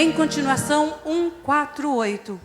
Em continuação, 148.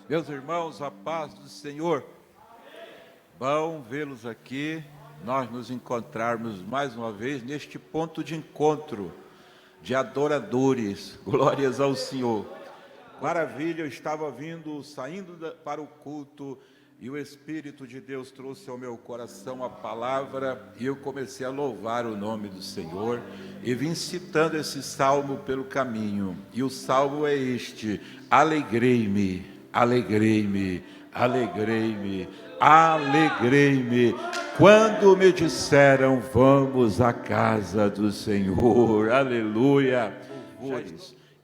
Meus irmãos, a paz do Senhor. Bom vê-los aqui, nós nos encontrarmos mais uma vez neste ponto de encontro de adoradores. Glórias ao Senhor. Maravilha, eu estava saindo para o culto e o Espírito de Deus trouxe ao meu coração a palavra e eu comecei a louvar o nome do Senhor e vim citando esse salmo pelo caminho. E o salmo é este: alegrei-me, alegrei-me, alegrei-me, alegrei-me, quando me disseram, vamos à casa do Senhor. Aleluia.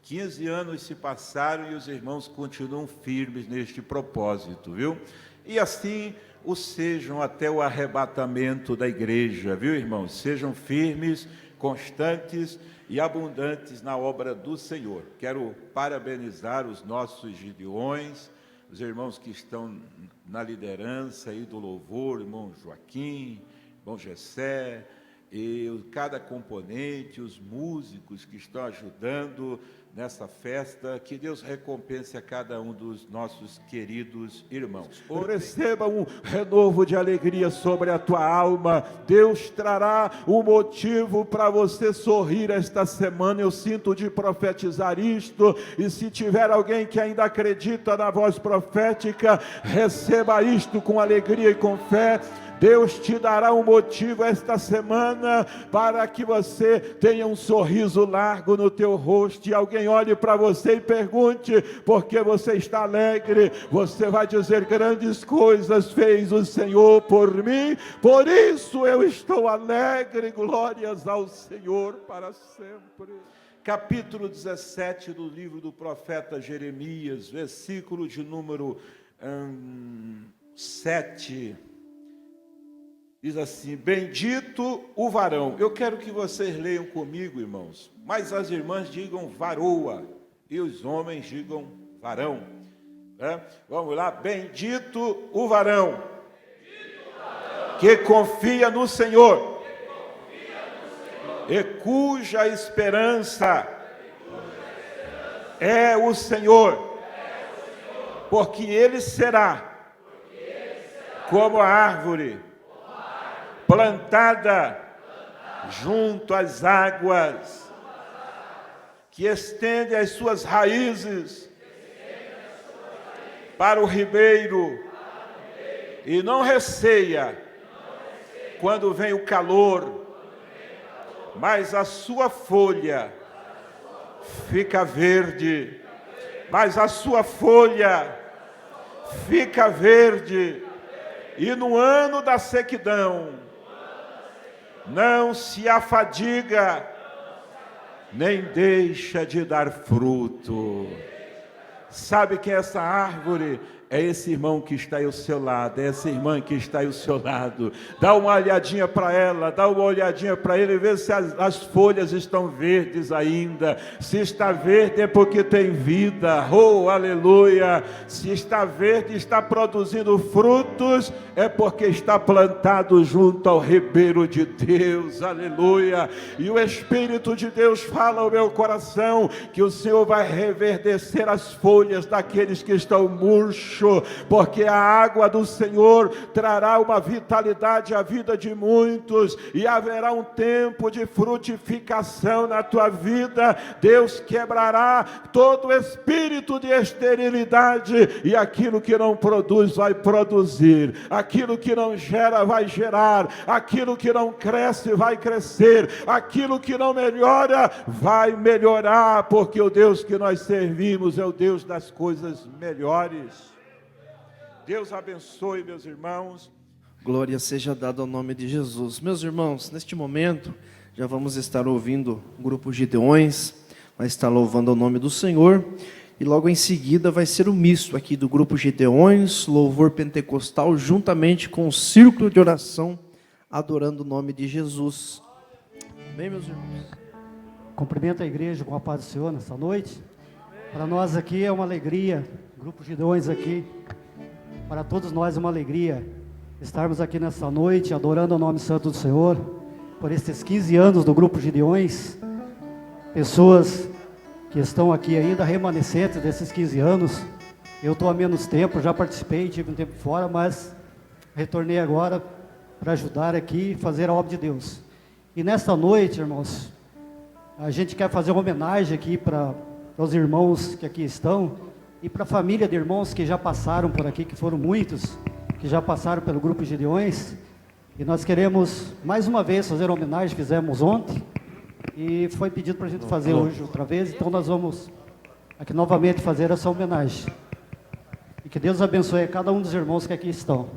15 anos se passaram e os irmãos continuam firmes neste propósito, viu? E assim o sejam até o arrebatamento da igreja, viu, irmãos? Sejam firmes, constantes e abundantes na obra do Senhor. Quero parabenizar os nossos gideões, os irmãos que estão na liderança aí do louvor, irmão Joaquim, irmão Gessé, e cada componente, os músicos que estão ajudando nessa festa. Que Deus recompense a cada um dos nossos queridos irmãos. Receba um renovo de alegria sobre a tua alma. Deus trará um motivo para você sorrir esta semana. Eu sinto de profetizar isto, e se tiver alguém que ainda acredita na voz profética, receba isto com alegria e com fé. Deus te dará um motivo esta semana para que você tenha um sorriso largo no teu rosto e alguém olhe para você e pergunte por que você está alegre. Você vai dizer: grandes coisas fez o Senhor por mim, por isso eu estou alegre. Glórias ao Senhor para sempre. Capítulo 17 do livro do profeta Jeremias, versículo de número 7. Diz assim: bendito o varão. Eu quero que vocês leiam comigo, irmãos, mas as irmãs digam varoa e os homens digam varão. Vamos lá. Bendito o varão que confia no Senhor e cuja esperança é o Senhor, porque ele será como a árvore plantada junto às águas, que estende as suas raízes para o ribeiro, e não receia quando vem o calor, mas a sua folha fica verde, mas a sua folha fica verde, e no ano da sequidão não se afadiga, nem deixa de dar fruto. Sabe que essa árvore é esse irmão que está aí ao seu lado, é essa irmã que está aí ao seu lado. Dá uma olhadinha para ela, dá uma olhadinha para ele, vê se as folhas estão verdes ainda. Se está verde é porque tem vida, oh, aleluia. Se está verde, está produzindo frutos, é porque está plantado junto ao ribeiro de Deus, aleluia. E o Espírito de Deus fala ao meu coração que o Senhor vai reverdecer as folhas daqueles que estão murchos, porque a água do Senhor trará uma vitalidade à vida de muitos, e haverá um tempo de frutificação na tua vida. Deus quebrará todo espírito de esterilidade, e aquilo que não produz vai produzir, aquilo que não gera vai gerar, aquilo que não cresce vai crescer, aquilo que não melhora vai melhorar, porque o Deus que nós servimos é o Deus das coisas melhores. Deus abençoe, meus irmãos. Glória seja dada ao nome de Jesus. Meus irmãos, neste momento, já vamos estar ouvindo o grupo Gideões, vai estar louvando ao nome do Senhor, e logo em seguida vai ser o misto aqui do grupo Gideões, louvor pentecostal, juntamente com o círculo de oração, adorando o nome de Jesus. Amém, meus irmãos? Cumprimento a igreja com a paz do Senhor nessa noite. Para nós aqui é uma alegria, grupo Gideões aqui, para todos nós é uma alegria estarmos aqui nessa noite adorando o nome santo do Senhor, por esses 15 anos do grupo Gideões, pessoas que estão aqui ainda remanescentes desses 15 anos, Eu estou há menos tempo, já participei, tive um tempo fora, mas retornei agora para ajudar aqui e fazer a obra de Deus. E nesta noite, irmãos, a gente quer fazer uma homenagem aqui para os irmãos que aqui estão e para a família de irmãos que já passaram por aqui, que foram muitos, que já passaram pelo Grupo Gideões. E nós queremos mais uma vez fazer uma homenagem, fizemos ontem e foi pedido para a gente fazer hoje outra vez, então nós vamos aqui novamente fazer essa homenagem. E que Deus abençoe a cada um dos irmãos que aqui estão.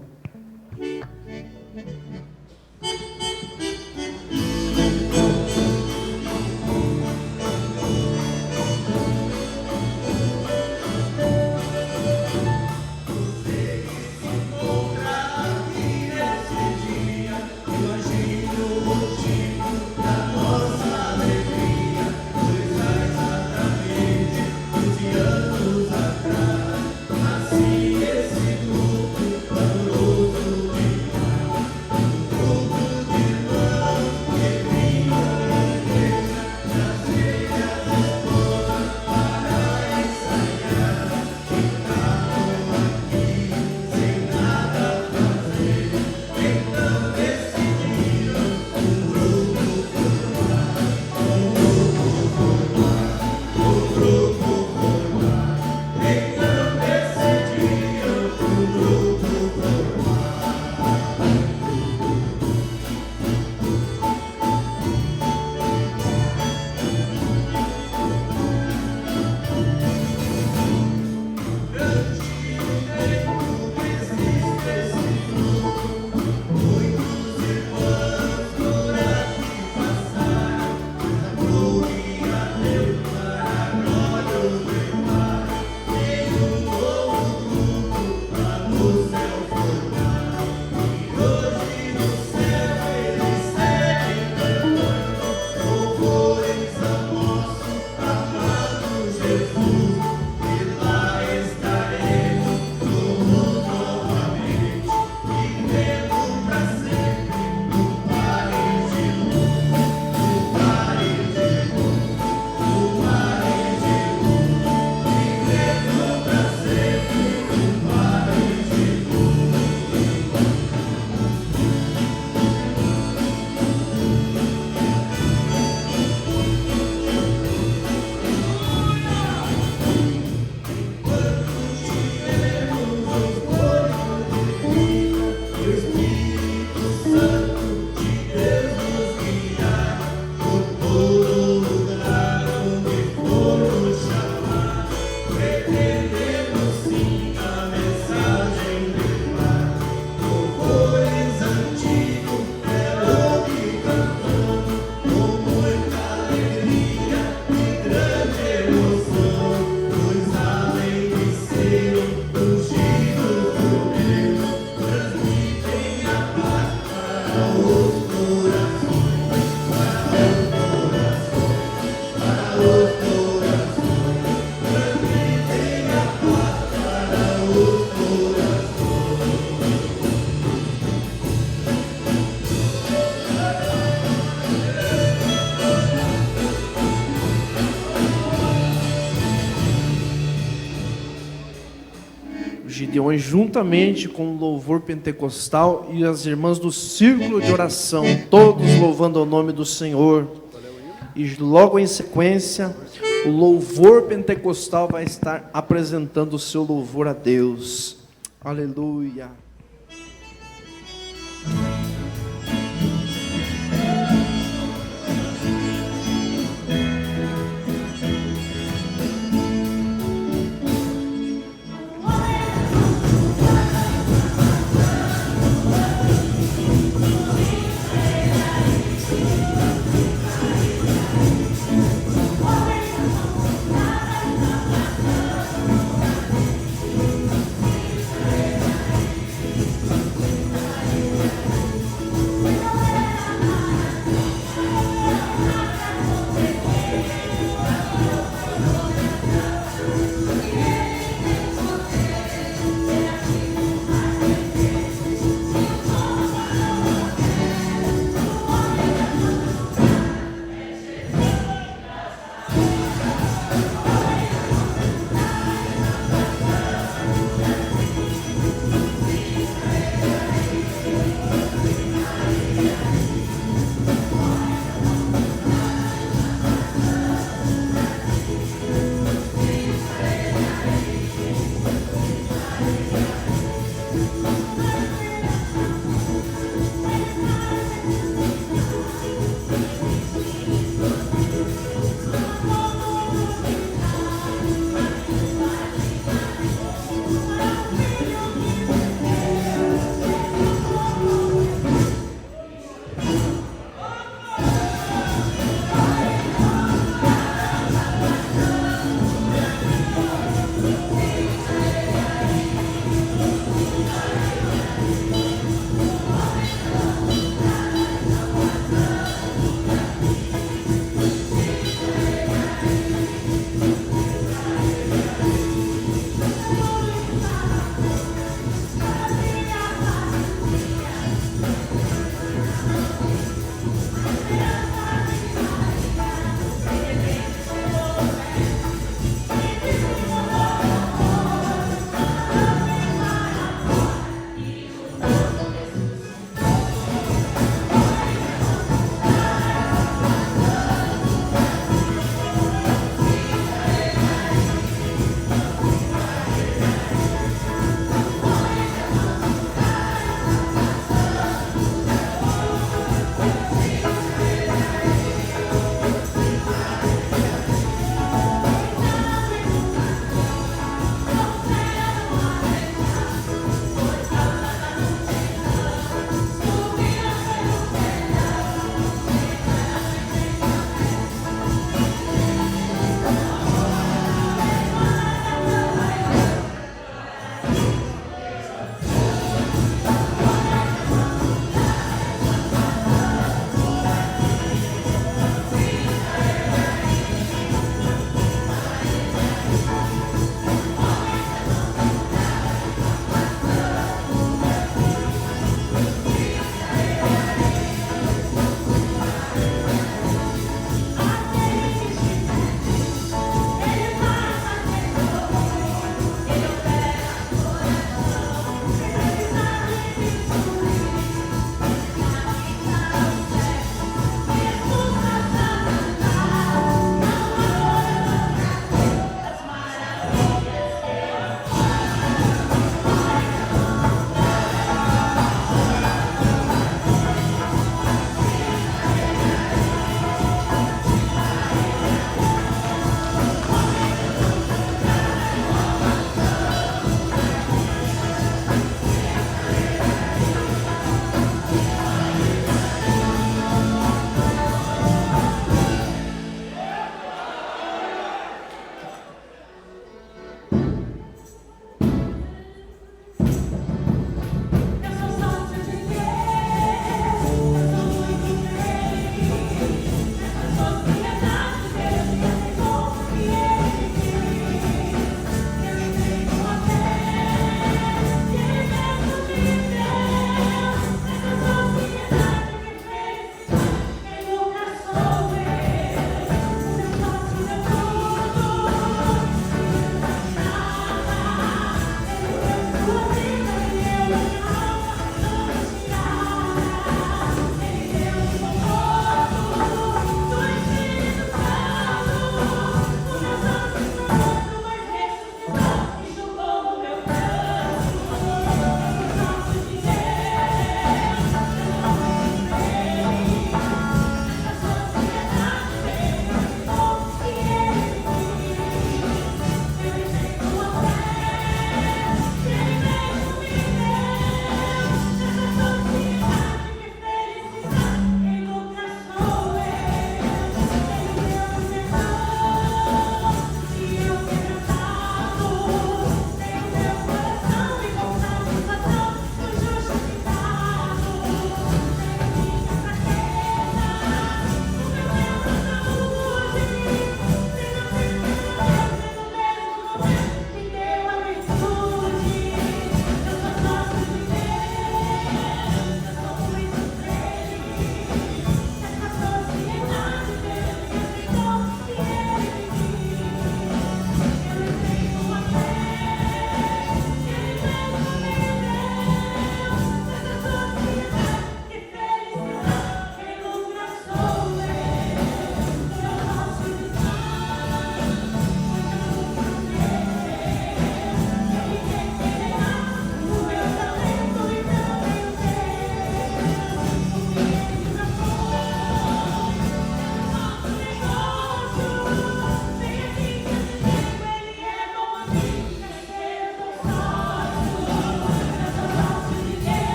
Gideões, juntamente com o louvor pentecostal e as irmãs do círculo de oração, todos louvando o nome do Senhor. E logo em sequência, o louvor pentecostal vai estar apresentando o seu louvor a Deus. Aleluia.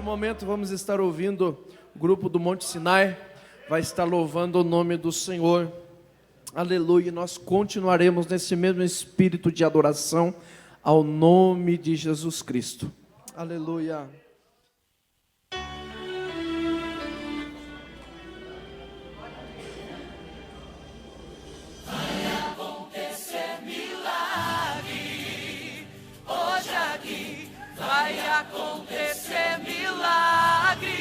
momento vamos estar ouvindo o grupo do Monte Sinai, vai estar louvando o nome do Senhor. Aleluia. Nós continuaremos nesse mesmo espírito de adoração ao nome de Jesus Cristo. Aleluia. Vai acontecer milagre,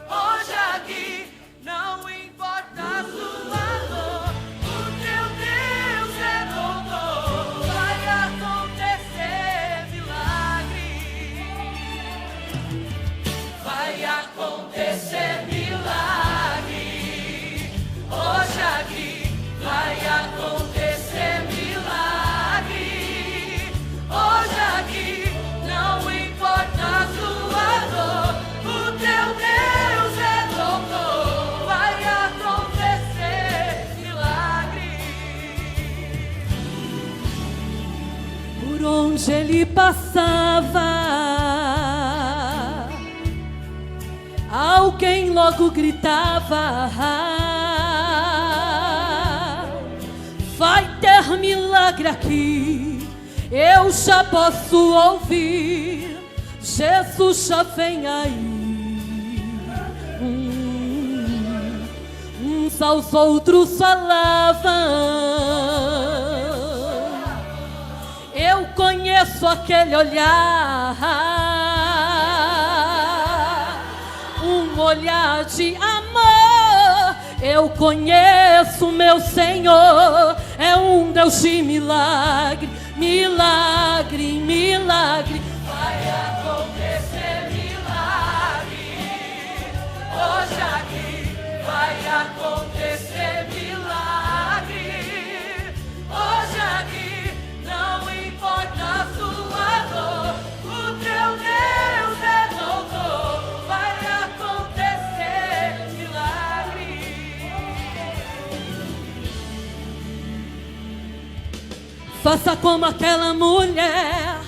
hoje aqui, não importa a sua dor, o teu Deus é doutor. Vai acontecer milagre, vai acontecer milagre, hoje aqui, vai acontecer milagre, hoje aqui. Não importa a sua dor, o teu Deus é doutor. Vai acontecer milagre. Por onde ele passava, alguém logo gritava: vai ter milagre aqui. Eu já posso ouvir, Jesus já vem aí. Uns aos outros falavam: eu conheço aquele olhar, um olhar de amor. Eu conheço meu Senhor, é um Deus de milagre. Milagre, milagre, vai acontecer milagre, hoje aqui vai acontecer milagre, hoje aqui, não importa a sua dor, o teu Deus é doutor, vai acontecer milagre. Faça como aquela mulher,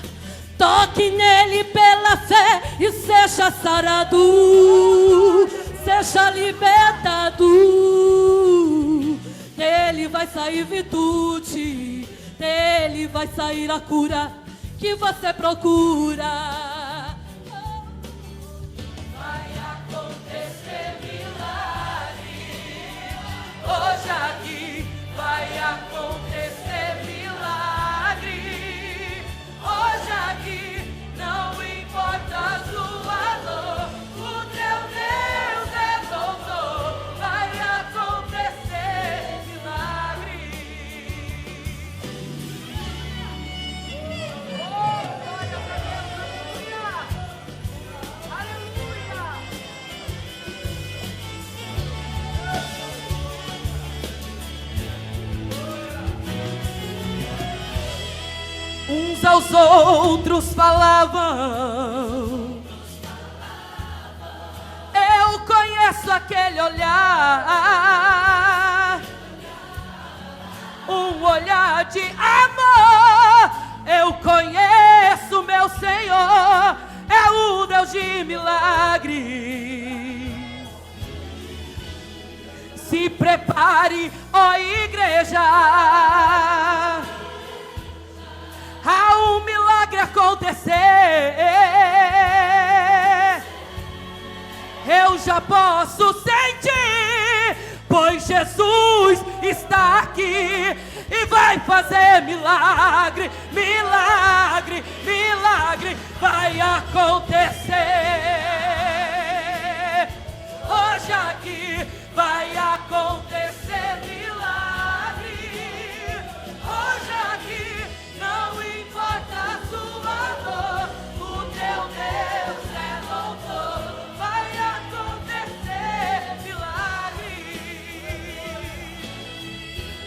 toque nele pela fé e seja sarado, seja libertado. Dele vai sair virtude, dele vai sair a cura que você procura. Vai acontecer milagre, hoje aqui vai acontecer milagre. Hoje aqui, não importa a sua dor, o teu Deus é doutor, vai acontecer milagre. Oh, glória a Deus, aleluia, uns aos outros falavam: eu conheço aquele olhar, um olhar de amor. Eu conheço meu Senhor, é o Deus de milagre. Se prepare, ó igreja, há um milagre acontecer. Eu já posso sentir, pois Jesus está aqui e vai fazer milagre, milagre, milagre vai acontecer. Hoje aqui vai acontecer milagre. Hoje aqui, não importa a sua dor, o teu Deus é doutor, vai acontecer milagre,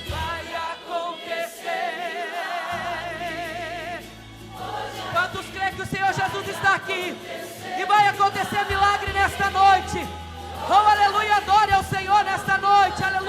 vai acontecer. Quantos creem que o Senhor Jesus está aqui e vai acontecer milagre nesta noite? Oh, aleluia, adore ao Senhor nesta noite, aleluia.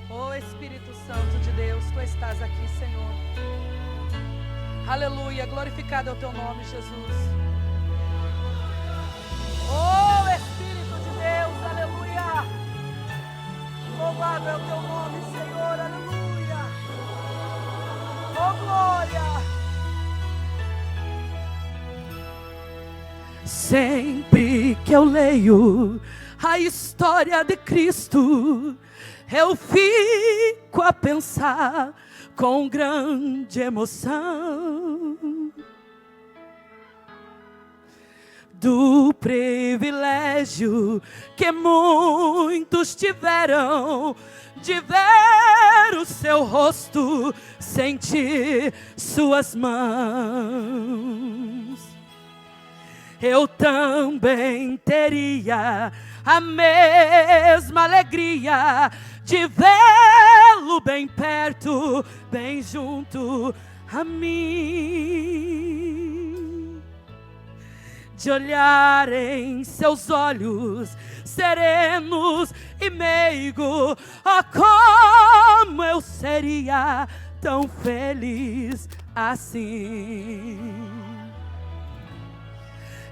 Oh Espírito Santo de Deus, Tu estás aqui, Senhor. Aleluia, glorificado é o Teu nome, Jesus. Oh Espírito de Deus, aleluia. Louvado é o Teu nome, Senhor, aleluia. Oh glória. Sempre que eu leio a história de Cristo, eu fico a pensar com grande emoção do privilégio que muitos tiveram de ver o seu rosto, sentir suas mãos. Eu também teria a mesma alegria de vê-lo bem perto, bem junto a mim, de olhar em seus olhos serenos e meigo. Oh, como eu seria tão feliz assim.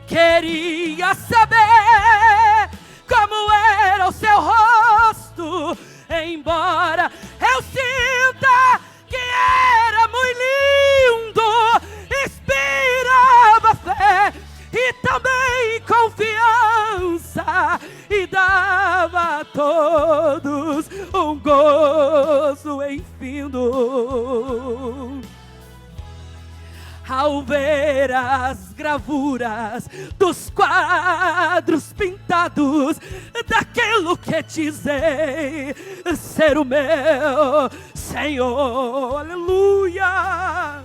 Queria saber como era o seu rosto, embora eu sinta que era muito lindo, inspirava fé e também confiança, e dava a todos um gozo infindo. Ao ver as gravuras dos quadros pintados daquilo que dizem ser o meu Senhor, aleluia.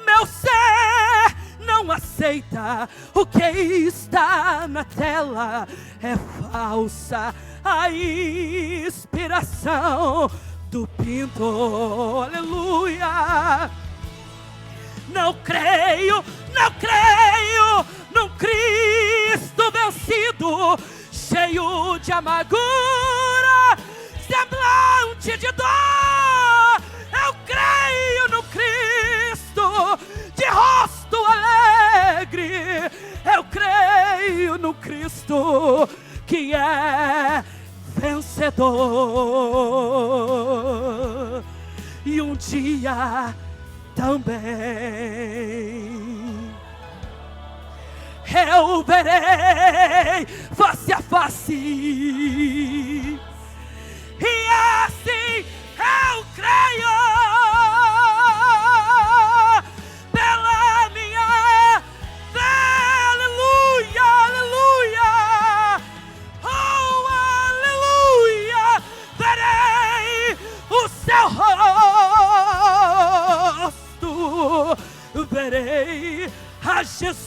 Meu ser não aceita o que está na tela, é falsa a inspiração do pintor, aleluia. Não creio num Cristo vencido, cheio de amargura, semblante de dor. Eu creio no Cristo de rosto alegre. Eu creio no Cristo que é vencedor. E um dia também eu verei face a face, e assim eu creio pela minha fé, aleluia, aleluia, oh aleluia, verei o seu rosto, verei a Jesus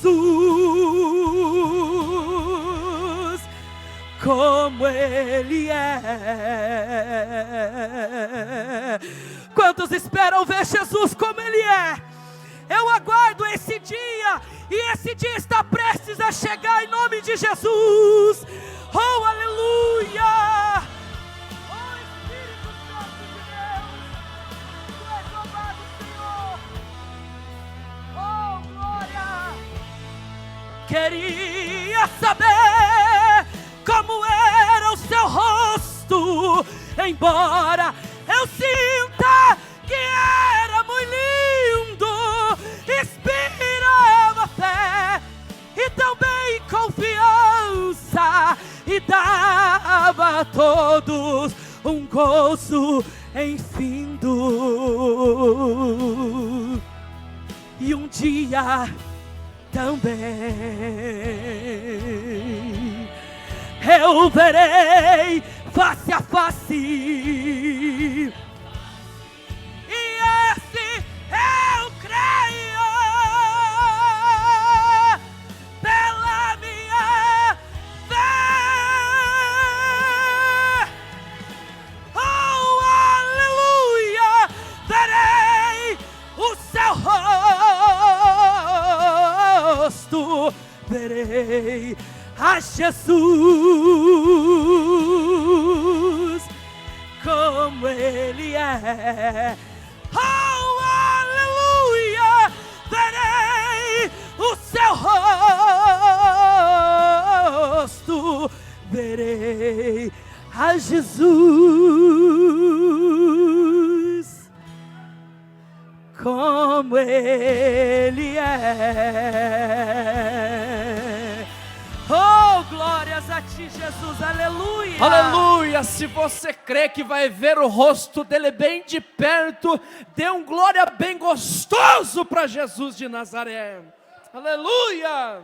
como Ele é. Quantos esperam ver Jesus como Ele é? Eu aguardo esse dia, e esse dia está prestes a chegar em nome de Jesus. Oh, aleluia! Oh, Espírito Santo de Deus, Tu és louvado, Senhor. Oh, glória! Queria saber como era o seu rosto, embora eu sinta que era muito lindo, inspirava fé e também confiança, e dava a todos um gozo infindo. E um dia também eu verei face a face, e esse eu creio pela minha fé. Oh, aleluia, verei o seu rosto, verei a Jesus, como Ele é. Oh, aleluia! Verei o seu rosto, verei a Jesus, como Ele é. Oh, glórias a Ti, Jesus, aleluia. Aleluia, se você crê que vai ver o rosto dele bem de perto, dê um glória bem gostoso para Jesus de Nazaré. Aleluia,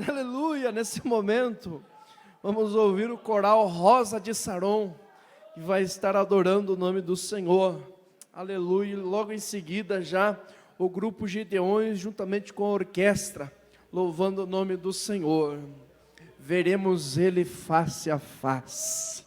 aleluia. Nesse momento, vamos ouvir o coral Rosa de Saron, que vai estar adorando o nome do Senhor. Aleluia, logo em seguida já o grupo Gideões, juntamente com a orquestra, louvando o nome do Senhor. Veremos Ele face a face.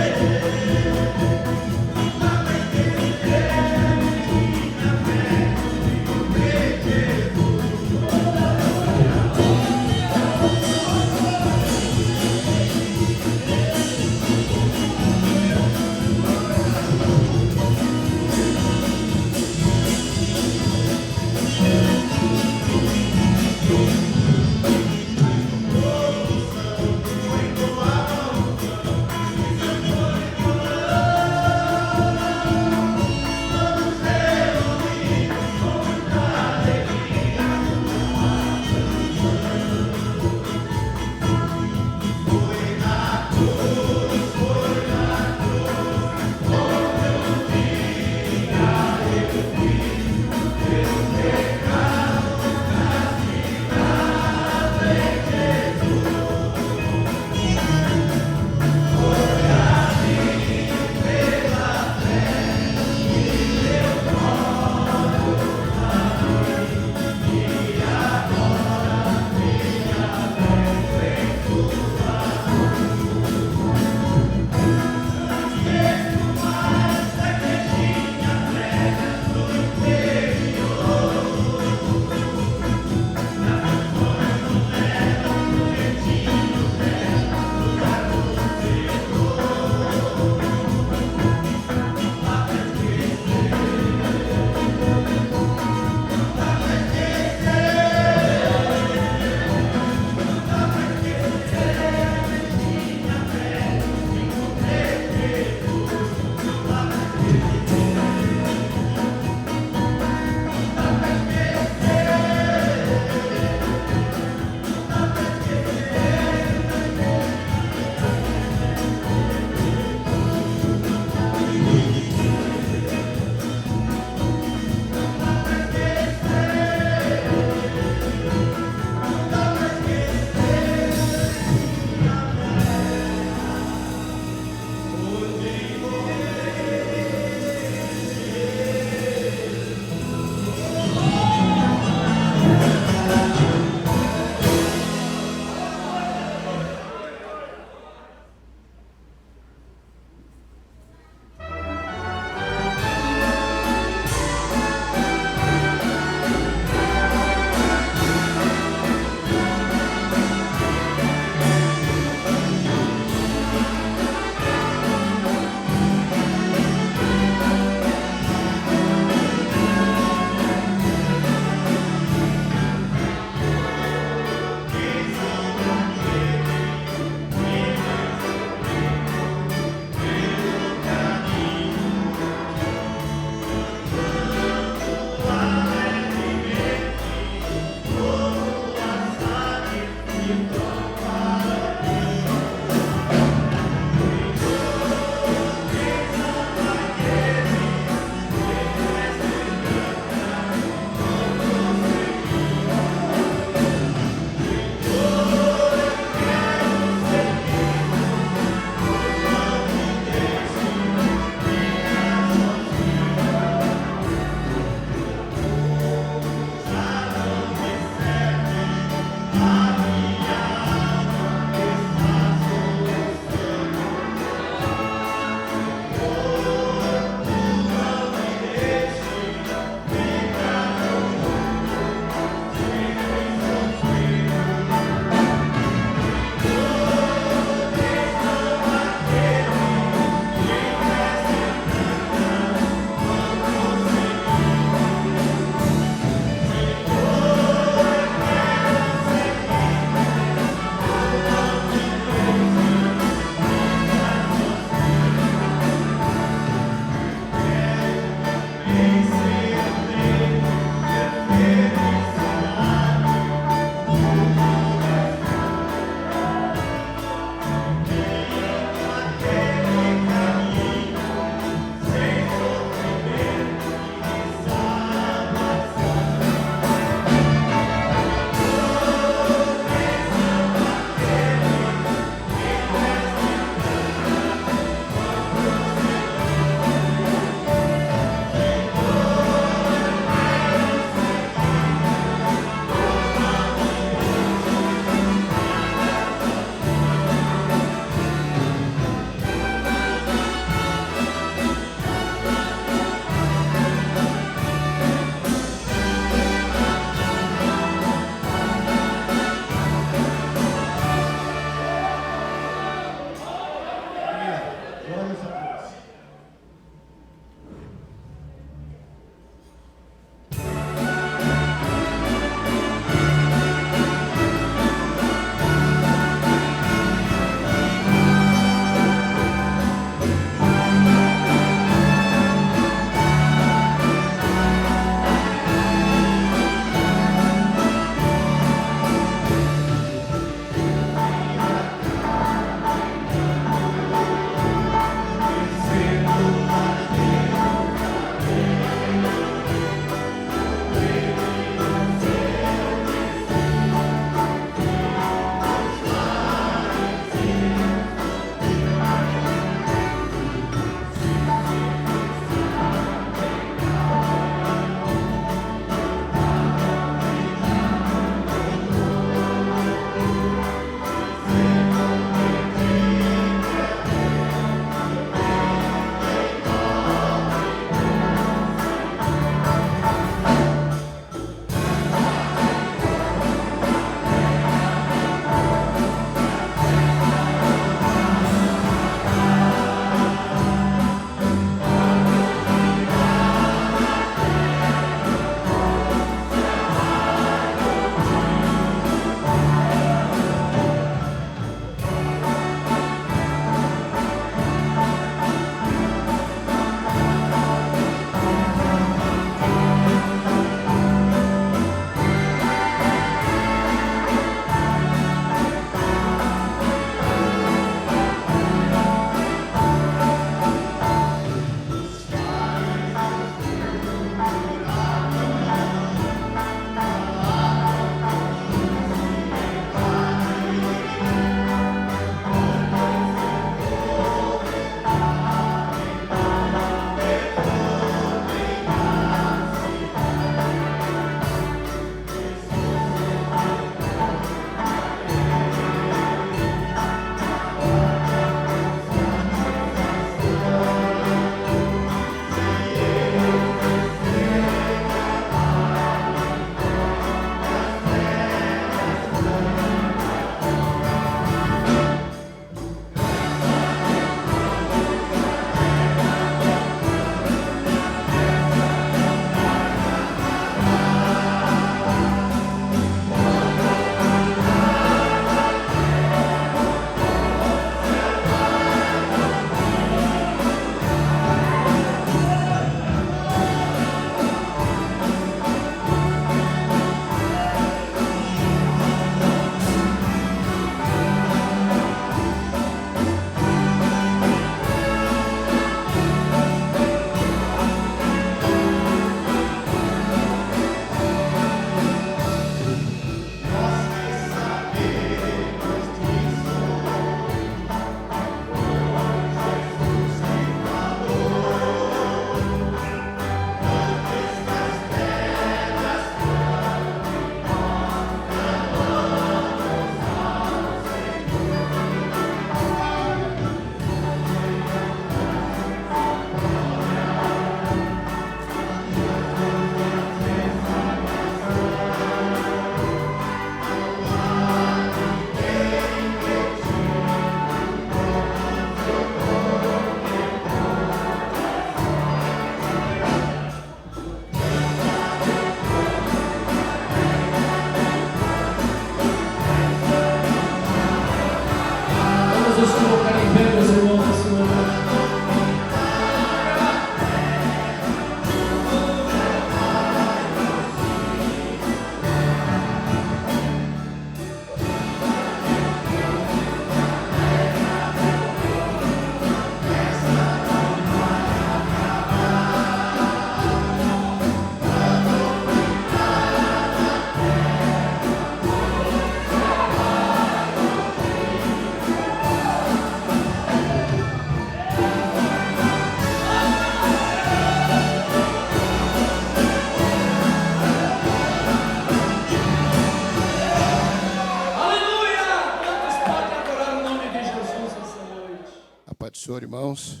paz do Senhor, irmãos.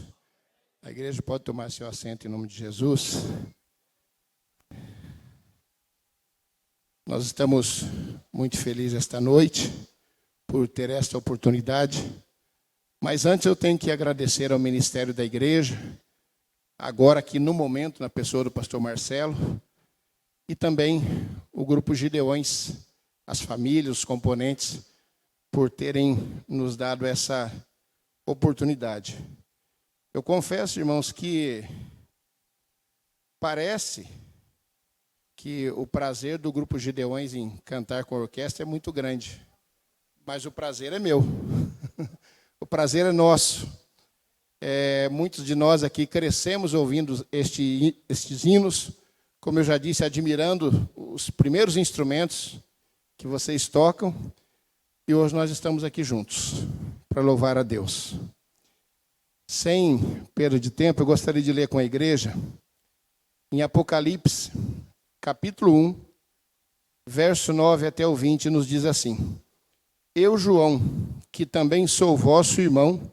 A igreja pode tomar seu assento em nome de Jesus. Nós estamos muito felizes esta noite por ter esta oportunidade. Mas antes eu tenho que agradecer ao ministério da igreja, agora aqui no momento, na pessoa do pastor Marcelo, e também o grupo Gideões, as famílias, os componentes, por terem nos dado essa oportunidade. Eu confesso, irmãos, que parece que o prazer do grupo Gideões em cantar com a orquestra é muito grande, mas o prazer é meu, o prazer é nosso. Muitos de nós aqui crescemos ouvindo estes hinos, como eu já disse, admirando os primeiros instrumentos que vocês tocam, e hoje nós estamos aqui juntos para louvar a Deus. Sem perda de tempo, eu gostaria de ler com a igreja em Apocalipse, capítulo 1, verso 9 até o 20, nos diz assim: Eu, João, que também sou vosso irmão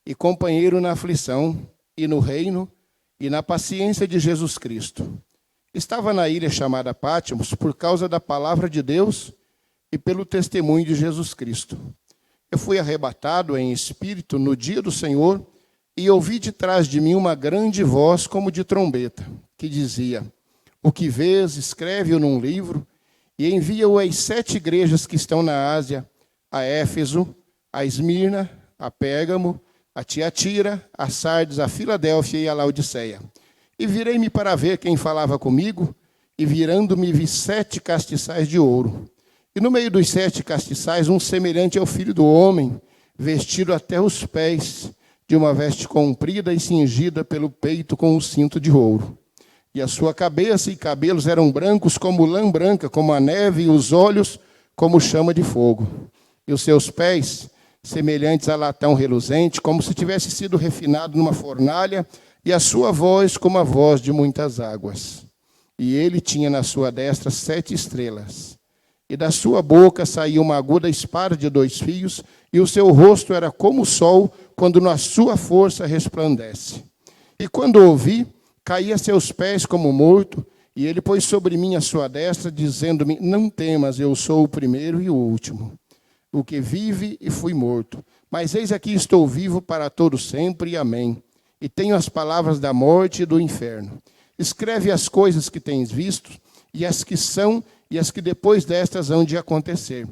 e companheiro na aflição e no reino e na paciência de Jesus Cristo, estava na ilha chamada Pátimos por causa da palavra de Deus e pelo testemunho de Jesus Cristo. Eu fui arrebatado em espírito no dia do Senhor e ouvi de trás de mim uma grande voz como de trombeta, que dizia: O que vês, escreve-o num livro e envia-o às 7 igrejas que estão na Ásia, a Éfeso, a Esmirna, a Pérgamo, a Tiatira, a Sardes, a Filadélfia e a Laodiceia. E virei-me para ver quem falava comigo, e virando-me vi 7 castiçais de ouro. E no meio dos 7 castiçais, um semelhante ao Filho do Homem, vestido até os pés, de uma veste comprida e cingida pelo peito com um cinto de ouro. E a sua cabeça e cabelos eram brancos como lã branca, como a neve, e os olhos como chama de fogo. E os seus pés, semelhantes a latão reluzente, como se tivesse sido refinado numa fornalha, e a sua voz como a voz de muitas águas. E ele tinha na sua destra 7 estrelas. E da sua boca saía uma aguda espada de 2 fios, e o seu rosto era como o sol, quando na sua força resplandece. E quando ouvi, caí a seus pés como morto, e ele pôs sobre mim a sua destra, dizendo-me: Não temas, eu sou o primeiro e o último, o que vive e fui morto. Mas eis aqui estou vivo para todo sempre, e amém. E tenho as palavras da morte e do inferno. Escreve as coisas que tens visto, e as que são, e as que depois destas hão de acontecer.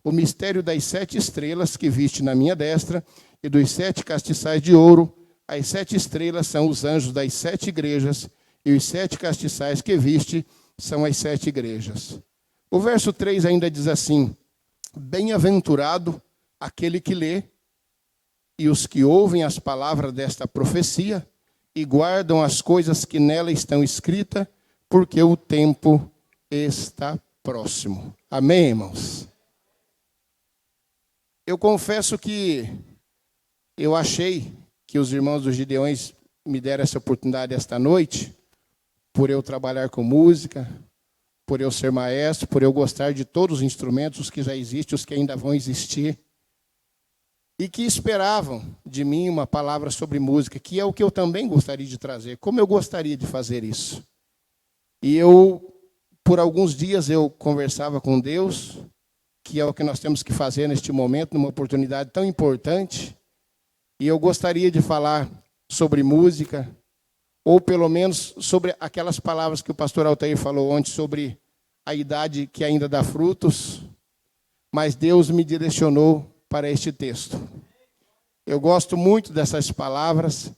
O mistério das 7 estrelas que viste na minha destra, e dos 7 castiçais de ouro. As 7 estrelas são os anjos das 7 igrejas, e os 7 castiçais que viste são as 7 igrejas. O verso 3 ainda diz assim: Bem-aventurado aquele que lê, e os que ouvem as palavras desta profecia, e guardam as coisas que nela estão escritas, porque o tempo está próximo. Amém, irmãos? Eu confesso que eu achei que os irmãos dos Gideões me deram essa oportunidade esta noite, por eu trabalhar com música, por eu ser maestro, por eu gostar de todos os instrumentos, os que já existem, os que ainda vão existir, e que esperavam de mim uma palavra sobre música, que é o que eu também gostaria de trazer, como eu gostaria de fazer isso. E por alguns dias eu conversava com Deus, que é o que nós temos que fazer neste momento, numa oportunidade tão importante, e eu gostaria de falar sobre música, ou pelo menos sobre aquelas palavras que o pastor Altair falou ontem, sobre a idade que ainda dá frutos, mas Deus me direcionou para este texto. Eu gosto muito dessas palavras,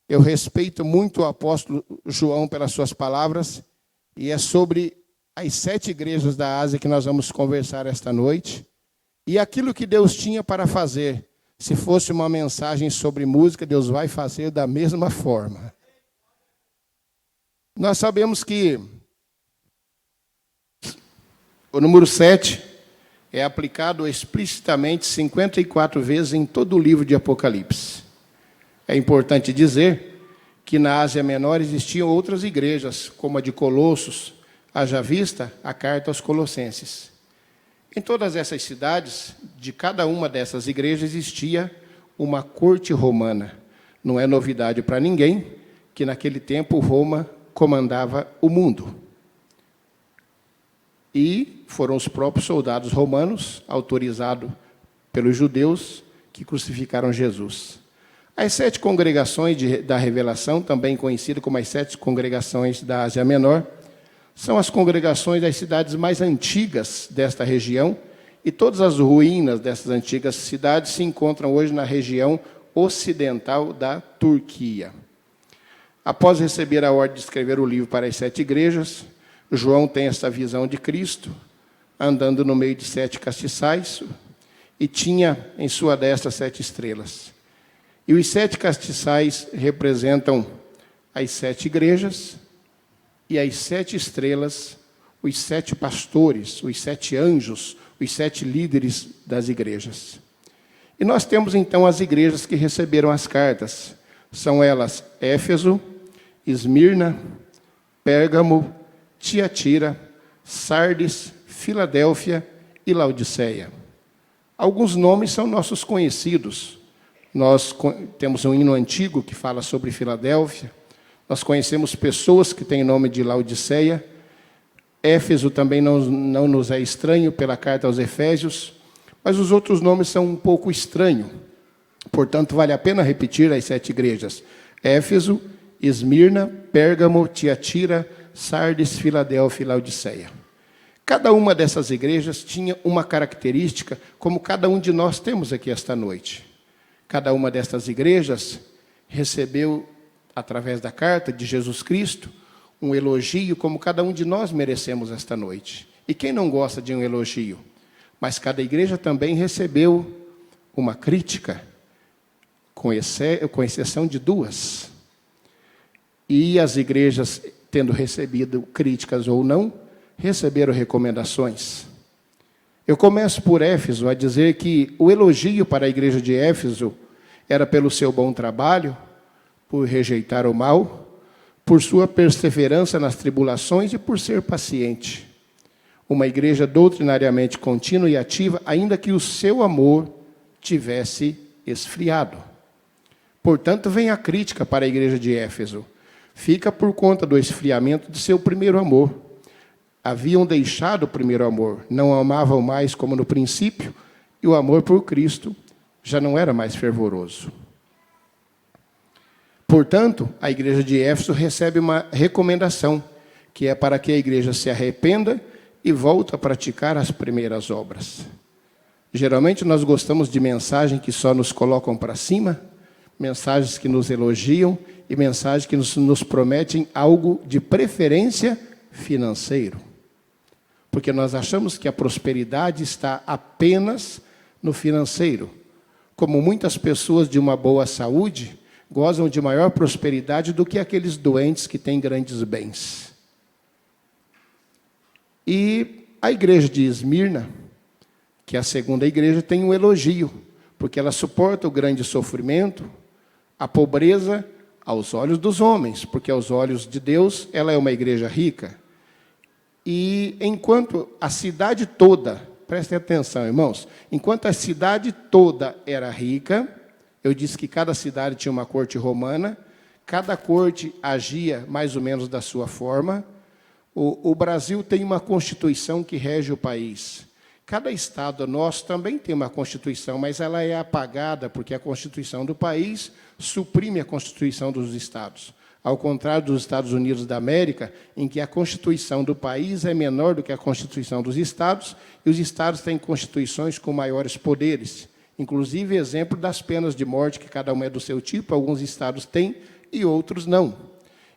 eu respeito muito o apóstolo João pelas suas palavras, e é sobre as 7 igrejas da Ásia que nós vamos conversar esta noite, e aquilo que Deus tinha para fazer. Se fosse uma mensagem sobre música, Deus vai fazer da mesma forma. Nós sabemos que o número 7 é aplicado explicitamente 54 vezes em todo o livro de Apocalipse. É importante dizer que na Ásia Menor existiam outras igrejas, como a de Colossos, haja vista a carta aos Colossenses. Em todas essas cidades, de cada uma dessas igrejas, existia uma corte romana. Não é novidade para ninguém que naquele tempo Roma comandava o mundo. E foram os próprios soldados romanos, autorizados pelos judeus, que crucificaram Jesus. As 7 congregações da Revelação, também conhecidas como as 7 congregações da Ásia Menor, são as congregações das cidades mais antigas desta região, e todas as ruínas dessas antigas cidades se encontram hoje na região ocidental da Turquia. Após receber a ordem de escrever o livro para as 7 igrejas, João tem essa visão de Cristo, andando no meio de 7 castiçais, e tinha em sua destra 7 estrelas. E os 7 castiçais representam as 7 igrejas, e as 7 estrelas, os 7 pastores, os 7 anjos, os 7 líderes das igrejas. E nós temos então as igrejas que receberam as cartas. São elas Éfeso, Esmirna, Pérgamo, Tiatira, Sardes, Filadélfia e Laodiceia. Alguns nomes são nossos conhecidos. Nós temos um hino antigo que fala sobre Filadélfia. Nós conhecemos pessoas que têm nome de Laodiceia. Éfeso também não nos é estranho pela carta aos Efésios, mas os outros nomes são um pouco estranhos. Portanto, vale a pena repetir as 7 igrejas: Éfeso, Esmirna, Pérgamo, Tiatira, Sardes, Filadélfia e Laodiceia. Cada uma dessas igrejas tinha uma característica, como cada um de nós temos aqui esta noite. Cada uma dessas igrejas recebeu, através da carta de Jesus Cristo, um elogio, como cada um de nós merecemos esta noite. E quem não gosta de um elogio? Mas cada igreja também recebeu uma crítica, com exceção de 2. E as igrejas, tendo recebido críticas ou não, receberam recomendações. Eu começo por Éfeso a dizer que o elogio para a igreja de Éfeso era pelo seu bom trabalho, por rejeitar o mal, por sua perseverança nas tribulações e por ser paciente. Uma igreja doutrinariamente contínua e ativa, ainda que o seu amor tivesse esfriado. Portanto, vem a crítica para a igreja de Éfeso. Fica por conta do esfriamento de seu primeiro amor. Haviam deixado o primeiro amor, não amavam mais como no princípio, e o amor por Cristo já não era mais fervoroso. Portanto, a igreja de Éfeso recebe uma recomendação, que é para que a igreja se arrependa e volte a praticar as primeiras obras. Geralmente nós gostamos de mensagens que só nos colocam para cima, mensagens que nos elogiam e mensagens que nos prometem algo de preferência financeiro. Porque nós achamos que a prosperidade está apenas no financeiro. Como muitas pessoas de uma boa saúde gozam de maior prosperidade do que aqueles doentes que têm grandes bens. E a igreja de Esmirna, que é a segunda igreja, tem um elogio, porque ela suporta o grande sofrimento, a pobreza aos olhos dos homens, porque aos olhos de Deus ela é uma igreja rica. E enquanto a cidade toda, prestem atenção, irmãos, enquanto a cidade toda era rica, eu disse que cada cidade tinha uma corte romana, cada corte agia mais ou menos da sua forma. O Brasil tem uma constituição que rege o país. Cada estado nosso também tem uma constituição, mas ela é apagada porque a constituição do país suprime a constituição dos estados. Ao contrário dos Estados Unidos da América, em que a constituição do país é menor do que a constituição dos estados, e os estados têm constituições com maiores poderes. Inclusive, exemplo das penas de morte, que cada um é do seu tipo, alguns estados têm e outros não.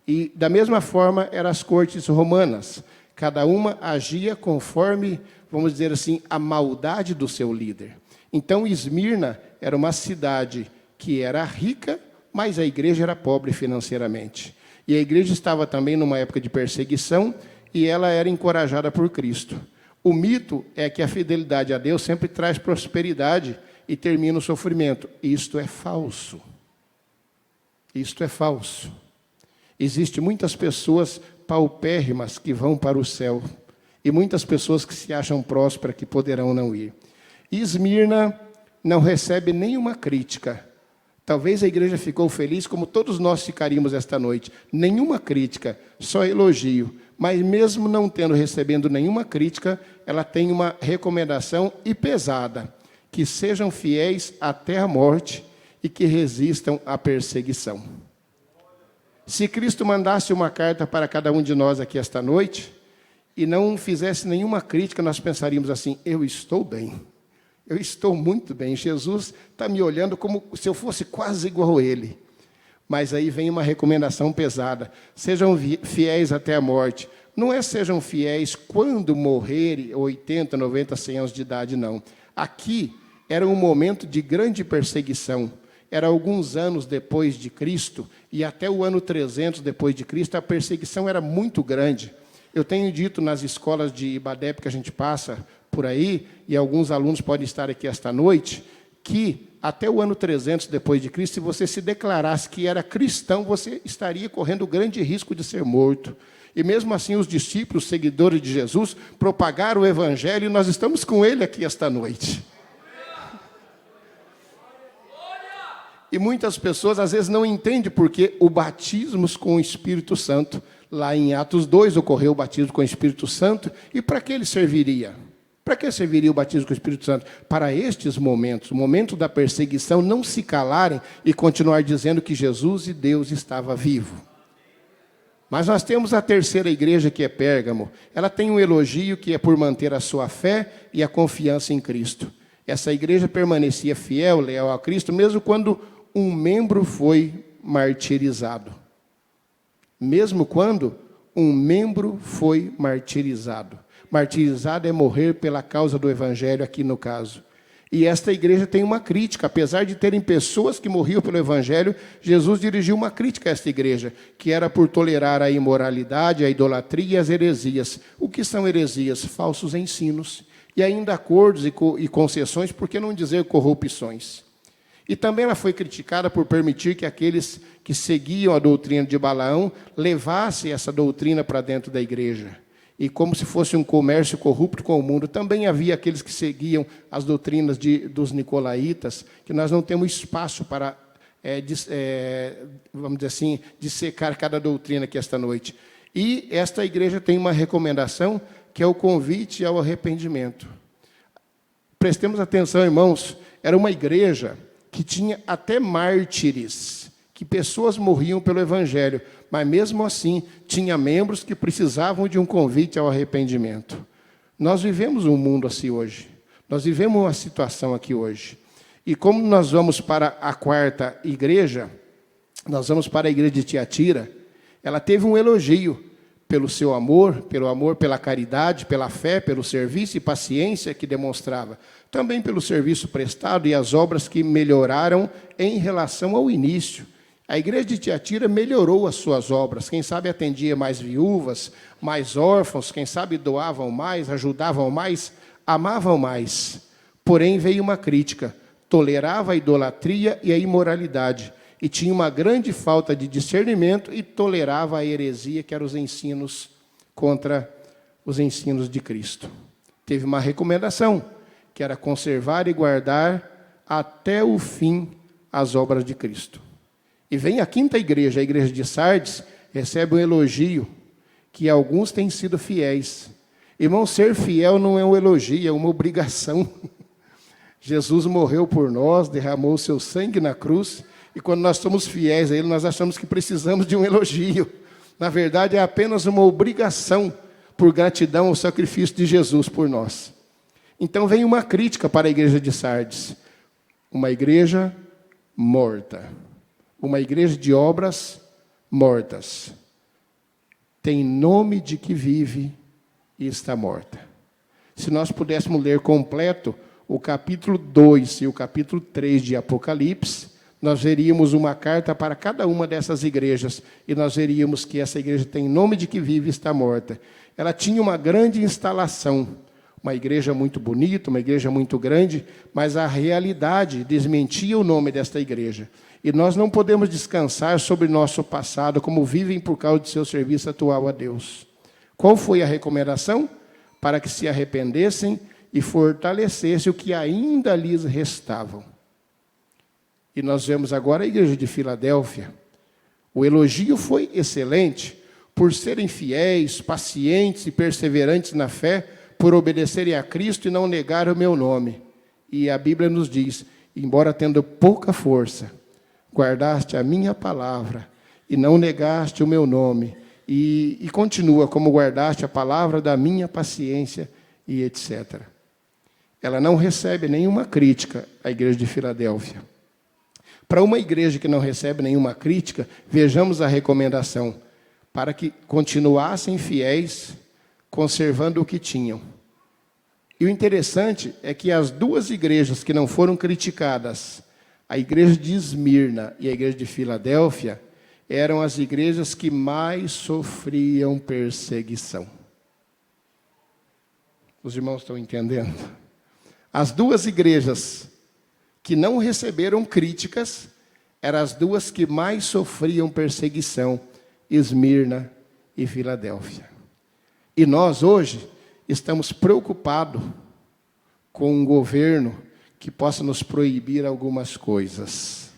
E, da mesma forma, eram as cortes romanas. Cada uma agia conforme, vamos dizer assim, a maldade do seu líder. Então, Esmirna era uma cidade que era rica, mas a igreja era pobre financeiramente. E a igreja estava também numa época de perseguição, e ela era encorajada por Cristo. O mito é que a fidelidade a Deus sempre traz prosperidade e termina o sofrimento. Isto é falso. Isto é falso. Existem muitas pessoas paupérrimas que vão para o céu, e muitas pessoas que se acham prósperas que poderão não ir. Esmirna não recebe nenhuma crítica, Talvez a igreja ficou feliz como todos nós ficaríamos esta noite. Nenhuma crítica, só elogio. Mas mesmo não recebendo nenhuma crítica, ela tem uma recomendação e pesada. Que sejam fiéis até a morte e que resistam à perseguição. Se Cristo mandasse uma carta para cada um de nós aqui esta noite e não fizesse nenhuma crítica, nós pensaríamos assim: eu estou bem. Eu estou muito bem. Jesus está me olhando como se eu fosse quase igual a Ele. Mas aí vem uma recomendação pesada. Sejam fiéis até a morte. Não é sejam fiéis quando morrerem 80, 90, 100 anos de idade, não. Aqui era um momento de grande perseguição. Era alguns anos depois de Cristo, e até o ano 300 depois de Cristo, a perseguição era muito grande. Eu tenho dito nas escolas de IBADEP que a gente passa por aí, e alguns alunos podem estar aqui esta noite, que até o ano 300 depois de Cristo, se você se declarasse que era cristão, você estaria correndo grande risco de ser morto. E mesmo assim, os discípulos, seguidores de Jesus, propagaram o Evangelho, e nós estamos com ele aqui esta noite. E muitas pessoas, às vezes, não entendem porque o batismo com o Espírito Santo, lá em Atos 2, ocorreu o batismo com o Espírito Santo, e para que ele serviria? Para que serviria o batismo com o Espírito Santo? Para estes momentos, o momento da perseguição, não se calarem e continuar dizendo que Jesus e Deus estava vivo. Mas nós temos a terceira igreja, que é Pérgamo. Ela tem um elogio que é por manter a sua fé e a confiança em Cristo. Essa igreja permanecia fiel, leal a Cristo, mesmo quando um membro foi martirizado. Mesmo quando um membro foi martirizado. Martirizado é morrer pela causa do Evangelho, aqui no caso. E esta igreja tem uma crítica. Apesar de terem pessoas que morriam pelo Evangelho, Jesus dirigiu uma crítica a esta igreja, que era por tolerar a imoralidade, a idolatria e as heresias. O que são heresias? Falsos ensinos. E ainda acordos e concessões, por que não dizer corrupções? E também ela foi criticada por permitir que aqueles que seguiam a doutrina de Balaão levassem essa doutrina para dentro da igreja. E como se fosse um comércio corrupto com o mundo. Também havia aqueles que seguiam as doutrinas dos nicolaítas, que nós não temos espaço para, vamos dizer assim, dissecar cada doutrina aqui esta noite. E esta igreja tem uma recomendação, que é o convite ao arrependimento. Prestemos atenção, irmãos, era uma igreja que tinha até mártires, que pessoas morriam pelo Evangelho, mas mesmo assim tinha membros que precisavam de um convite ao arrependimento. Nós vivemos um mundo assim hoje, nós vivemos uma situação aqui hoje. E como nós vamos para a quarta igreja, nós vamos para a igreja de Tiatira, ela teve um elogio pelo seu amor, pela caridade, pela fé, pelo serviço e paciência que demonstrava. Também pelo serviço prestado e as obras que melhoraram em relação ao início. A igreja de Tiatira melhorou as suas obras. Quem sabe atendia mais viúvas, mais órfãos, quem sabe doavam mais, ajudavam mais, amavam mais. Porém veio uma crítica. Tolerava a idolatria e a imoralidade. E tinha uma grande falta de discernimento e tolerava a heresia, que eram os ensinos contra os ensinos de Cristo. Teve uma recomendação, que era conservar e guardar até o fim as obras de Cristo. E vem a quinta igreja, a igreja de Sardes, recebe um elogio, que alguns têm sido fiéis. Irmão, ser fiel não é um elogio, é uma obrigação. Jesus morreu por nós, derramou o seu sangue na cruz, e quando nós somos fiéis a Ele, nós achamos que precisamos de um elogio. Na verdade, é apenas uma obrigação por gratidão ao sacrifício de Jesus por nós. Então vem uma crítica para a igreja de Sardes. Uma igreja morta. Uma igreja de obras mortas. Tem nome de que vive e está morta. Se nós pudéssemos ler completo o capítulo 2 e o capítulo 3 de Apocalipse, nós veríamos uma carta para cada uma dessas igrejas, e nós veríamos que essa igreja tem nome de que vive e está morta. Ela tinha uma grande instalação, uma igreja muito bonita, uma igreja muito grande, mas a realidade desmentia o nome desta igreja. E nós não podemos descansar sobre nosso passado, como vivem por causa de seu serviço atual a Deus. Qual foi a recomendação? Para que se arrependessem e fortalecessem o que ainda lhes restavam. E nós vemos agora a igreja de Filadélfia. O elogio foi excelente por serem fiéis, pacientes e perseverantes na fé, por obedecerem a Cristo e não negar o meu nome. E a Bíblia nos diz, embora tendo pouca força, guardaste a minha palavra e não negaste o meu nome. E continua, como guardaste a palavra da minha paciência e etc. Ela não recebe nenhuma crítica, a igreja de Filadélfia. Para uma igreja que não recebe nenhuma crítica, vejamos a recomendação, para que continuassem fiéis, conservando o que tinham. E o interessante é que as duas igrejas que não foram criticadas, a igreja de Esmirna e a igreja de Filadélfia, eram as igrejas que mais sofriam perseguição. Os irmãos estão entendendo? As duas igrejas que não receberam críticas, eram as duas que mais sofriam perseguição, Esmirna e Filadélfia. E nós hoje estamos preocupados com um governo que possa nos proibir algumas coisas.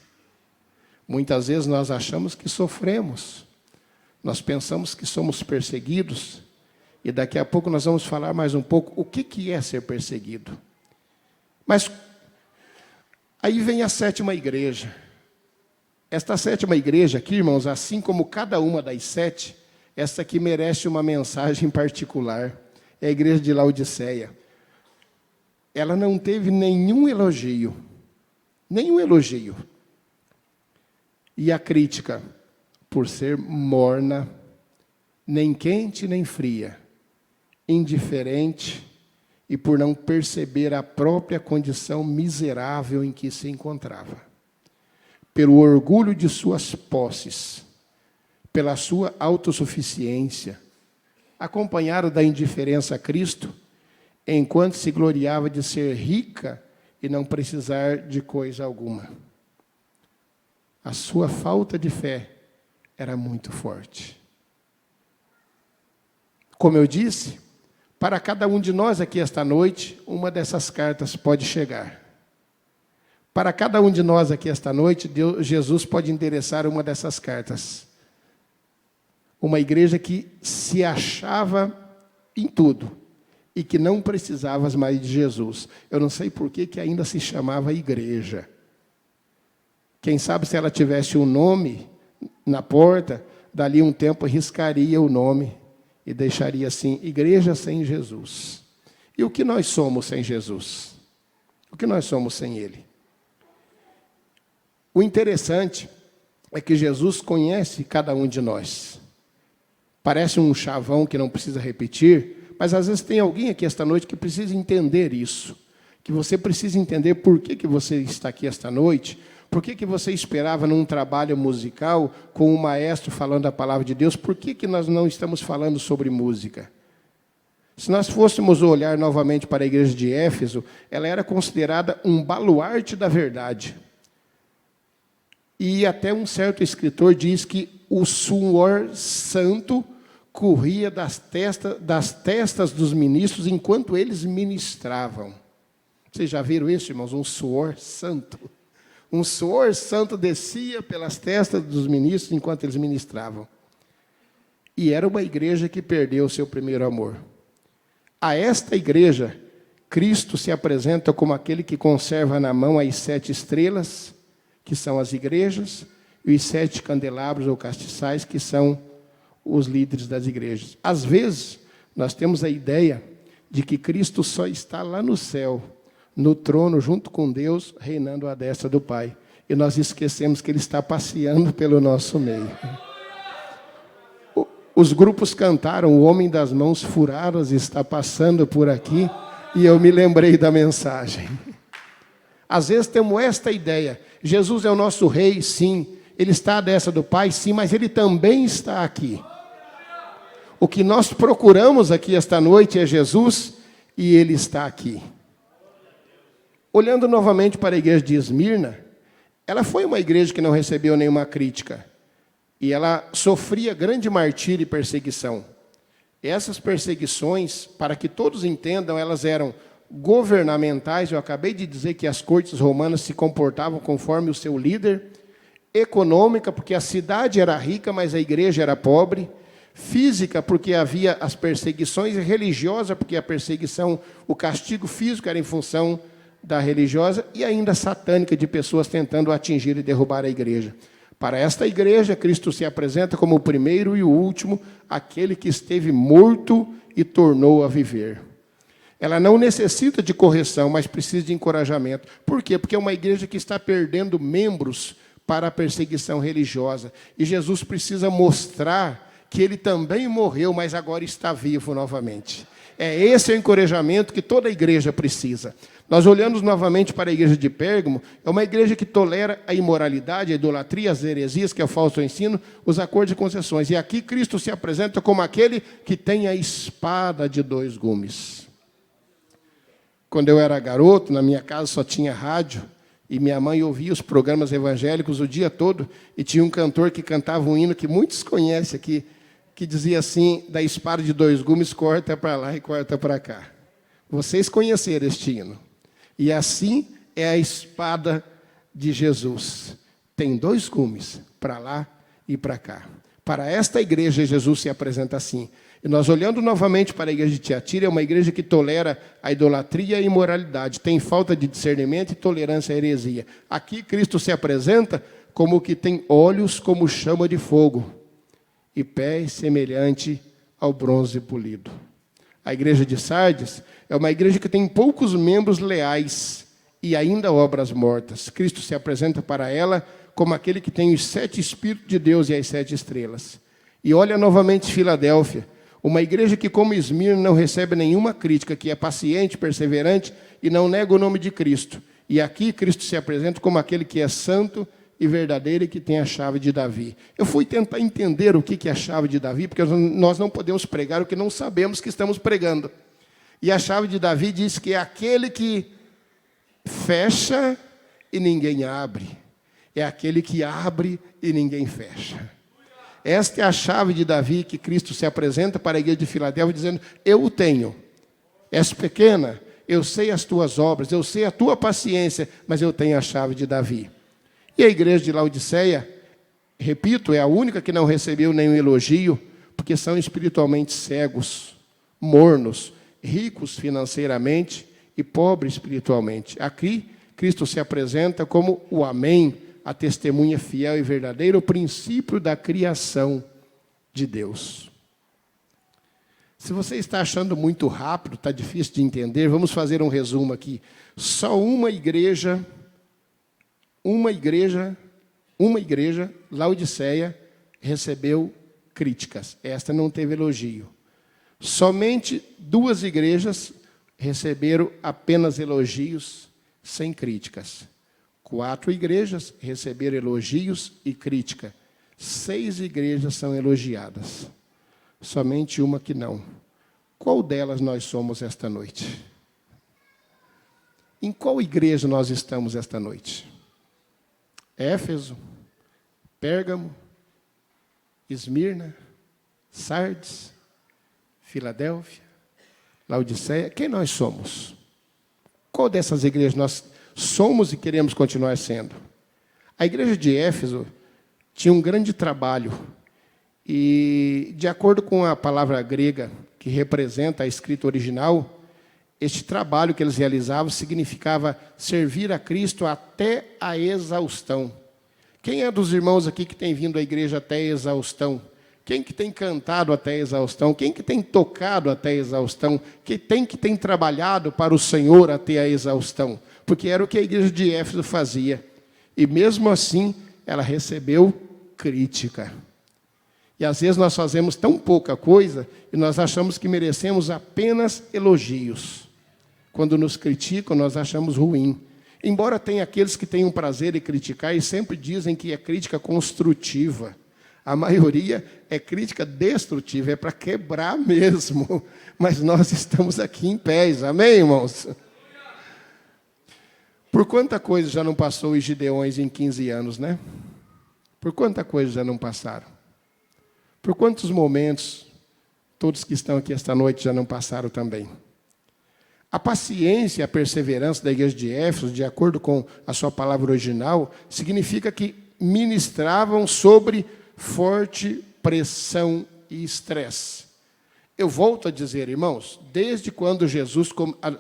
Muitas vezes nós achamos que sofremos, nós pensamos que somos perseguidos, e daqui a pouco nós vamos falar mais um pouco o que é ser perseguido. Mas aí vem a sétima igreja. Esta sétima igreja aqui, irmãos, assim como cada uma das sete, essa aqui merece uma mensagem particular. É a igreja de Laodiceia. Ela não teve nenhum elogio. Nenhum elogio. E a crítica, por ser morna, nem quente nem fria, indiferente, e por não perceber a própria condição miserável em que se encontrava. Pelo orgulho de suas posses, pela sua autossuficiência, acompanhado da indiferença a Cristo, enquanto se gloriava de ser rica e não precisar de coisa alguma. A sua falta de fé era muito forte. Como eu disse, para cada um de nós aqui esta noite, uma dessas cartas pode chegar. Para cada um de nós aqui esta noite, Jesus pode endereçar uma dessas cartas. Uma igreja que se achava em tudo e que não precisava mais de Jesus. Eu não sei por que ainda se chamava igreja. Quem sabe se ela tivesse um nome na porta, dali um tempo riscaria o nome e deixaria assim, igreja sem Jesus. E o que nós somos sem Jesus? O que nós somos sem Ele? O interessante é que Jesus conhece cada um de nós. Parece um chavão que não precisa repetir, mas às vezes tem alguém aqui esta noite que precisa entender isso. Que você precisa entender por que você está aqui esta noite, por que você esperava num trabalho musical com um maestro falando a palavra de Deus, por que nós não estamos falando sobre música? Se nós fôssemos olhar novamente para a igreja de Éfeso, ela era considerada um baluarte da verdade. E até um certo escritor diz que o suor santo corria das testas dos ministros enquanto eles ministravam. Vocês já viram isso, irmãos? Um suor santo. Um suor santo descia pelas testas dos ministros enquanto eles ministravam. E era uma igreja que perdeu o seu primeiro amor. A esta igreja, Cristo se apresenta como aquele que conserva na mão as 7 estrelas, que são as igrejas, e os 7 candelabros ou castiçais, que são os líderes das igrejas. Às vezes, nós temos a ideia de que Cristo só está lá no céu, no trono, junto com Deus, reinando à destra do Pai. E nós esquecemos que Ele está passeando pelo nosso meio. Os grupos cantaram, o homem das mãos furadas está passando por aqui, e eu me lembrei da mensagem. Às vezes temos esta ideia, Jesus é o nosso rei, sim, Ele está à destra do Pai, sim, mas Ele também está aqui. O que nós procuramos aqui esta noite é Jesus, e Ele está aqui. Olhando novamente para a igreja de Esmirna, ela foi uma igreja que não recebeu nenhuma crítica. E ela sofria grande martírio e perseguição. Essas perseguições, para que todos entendam, elas eram governamentais. Eu acabei de dizer que as cortes romanas se comportavam conforme o seu líder. Econômica, porque a cidade era rica, mas a igreja era pobre. Física, porque havia as perseguições. E religiosa, porque a perseguição, o castigo físico era em função da religiosa. E ainda satânica, de pessoas tentando atingir e derrubar a igreja. Para esta igreja, Cristo se apresenta como o primeiro e o último, aquele que esteve morto e tornou a viver. Ela não necessita de correção, mas precisa de encorajamento. Por quê? Porque é uma igreja que está perdendo membros para a perseguição religiosa. E Jesus precisa mostrar que ele também morreu, mas agora está vivo novamente. É esse o encorajamento que toda igreja precisa. Nós olhamos novamente para a igreja de Pérgamo, é uma igreja que tolera a imoralidade, a idolatria, as heresias, que é o falso ensino, os acordos e concessões. E aqui Cristo se apresenta como aquele que tem a espada de 2 gumes. Quando eu era garoto, na minha casa só tinha rádio, e minha mãe ouvia os programas evangélicos o dia todo, e tinha um cantor que cantava um hino que muitos conhecem aqui, que dizia assim, da espada de 2 gumes, corta para lá e corta para cá. Vocês conheceram este hino. E assim é a espada de Jesus. Tem 2 gumes, para lá e para cá. Para esta igreja, Jesus se apresenta assim. E nós olhando novamente para a igreja de Tiatira, é uma igreja que tolera a idolatria e a imoralidade, tem falta de discernimento e tolerância à heresia. Aqui Cristo se apresenta como o que tem olhos como chama de fogo e pés semelhante ao bronze polido. A igreja de Sardes é uma igreja que tem poucos membros leais e ainda obras mortas. Cristo se apresenta para ela como aquele que tem os 7 Espíritos de Deus e as 7 estrelas. E olha novamente Filadélfia, uma igreja que, como Esmirna, não recebe nenhuma crítica, que é paciente, perseverante e não nega o nome de Cristo. E aqui Cristo se apresenta como aquele que é santo e verdadeiro e que tem a chave de Davi. Eu fui tentar entender o que é a chave de Davi, porque nós não podemos pregar o que não sabemos que estamos pregando. E a chave de Davi diz que é aquele que fecha e ninguém abre. É aquele que abre e ninguém fecha. Esta é a chave de Davi que Cristo se apresenta para a igreja de Filadélfia, dizendo, eu o tenho. És pequena, eu sei as tuas obras, eu sei a tua paciência, mas eu tenho a chave de Davi. E a igreja de Laodiceia, repito, é a única que não recebeu nenhum elogio, porque são espiritualmente cegos, mornos, ricos financeiramente e pobres espiritualmente. Aqui, Cristo se apresenta como o Amém, a testemunha fiel e verdadeira, o princípio da criação de Deus. Se você está achando muito rápido, está difícil de entender, vamos fazer um resumo aqui. Só uma igreja, Laodiceia, recebeu críticas. Esta não teve elogio. Somente 2 igrejas receberam apenas elogios sem críticas. 4 igrejas receberam elogios e crítica. 6 igrejas são elogiadas. Somente uma que não. Qual delas nós somos esta noite? Em qual igreja nós estamos esta noite? Éfeso, Pérgamo, Esmirna, Sardes, Filadélfia, Laodiceia. Quem nós somos? Qual dessas igrejas nós somos e queremos continuar sendo? A igreja de Éfeso tinha um grande trabalho. E, de acordo com a palavra grega que representa a escrita original, este trabalho que eles realizavam significava servir a Cristo até a exaustão. Quem é dos irmãos aqui que tem vindo à igreja até a exaustão? Quem que tem cantado até a exaustão? Quem que tem tocado até a exaustão? Quem que tem trabalhado para o Senhor até a exaustão? Porque era o que a igreja de Éfeso fazia. E mesmo assim, ela recebeu crítica. E às vezes nós fazemos tão pouca coisa e nós achamos que merecemos apenas elogios. Quando nos criticam, nós achamos ruim. Embora tenha aqueles que tenham prazer em criticar e sempre dizem que é crítica construtiva. A maioria é crítica destrutiva, é para quebrar mesmo. Mas nós estamos aqui em pés, amém, irmãos? Por quanta coisa já não passou os Gideões em 15 anos, né? Por quanta coisa já não passaram? Por quantos momentos todos que estão aqui esta noite já não passaram também? A paciência e a perseverança da igreja de Éfeso, de acordo com a sua palavra original, significa que ministravam sobre forte pressão e estresse. Eu volto a dizer, irmãos, desde quando Jesus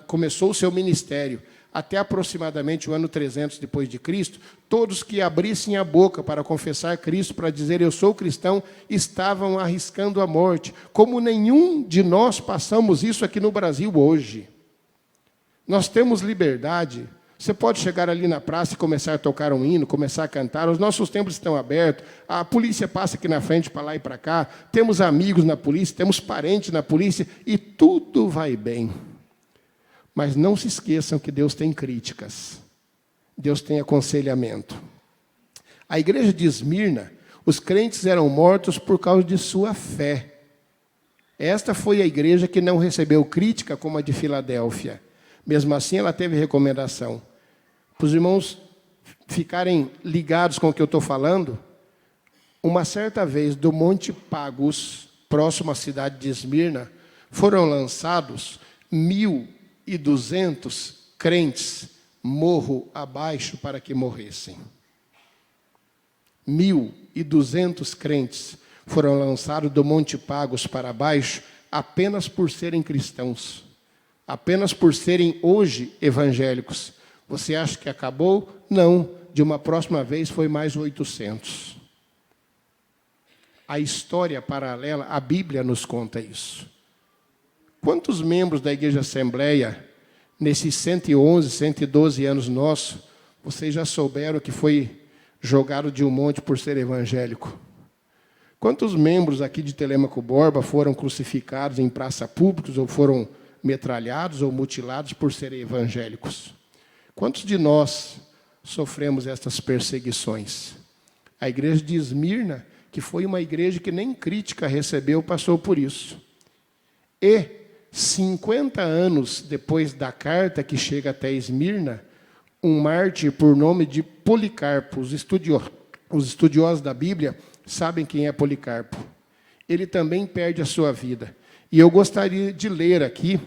começou o seu ministério, até aproximadamente o ano 300 depois de Cristo, todos que abrissem a boca para confessar Cristo, para dizer eu sou cristão, estavam arriscando a morte. Como nenhum de nós passamos isso aqui no Brasil hoje. Nós temos liberdade. Você pode chegar ali na praça e começar a tocar um hino, começar a cantar. Os nossos templos estão abertos. A polícia passa aqui na frente para lá e para cá. Temos amigos na polícia, temos parentes na polícia e tudo vai bem. Mas não se esqueçam que Deus tem críticas. Deus tem aconselhamento. A igreja de Esmirna, os crentes eram mortos por causa de sua fé. Esta foi a igreja que não recebeu crítica como a de Filadélfia. Mesmo assim, ela teve recomendação. Para os irmãos ficarem ligados com o que eu estou falando, uma certa vez, do Monte Pagos, próximo à cidade de Esmirna, foram lançados 1.200 crentes morro abaixo para que morressem. 1.200 crentes foram lançados do Monte Pagos para baixo apenas por serem cristãos. Apenas por serem hoje evangélicos. Você acha que acabou? Não. De uma próxima vez foi mais 800. A história paralela, a Bíblia nos conta isso. Quantos membros da Igreja Assembleia, nesses 111, 112 anos nossos, vocês já souberam que foi jogado de um monte por ser evangélico? Quantos membros aqui de Telêmaco Borba foram crucificados em praça pública ou foram metralhados ou mutilados por serem evangélicos? Quantos de nós sofremos estas perseguições? A igreja de Esmirna, que foi uma igreja que nem crítica recebeu, passou por isso. E 50 anos depois da carta que chega até Esmirna, um mártir por nome de Policarpo, os estudiosos da Bíblia sabem quem é Policarpo. Ele também perde a sua vida. E eu gostaria de ler aqui,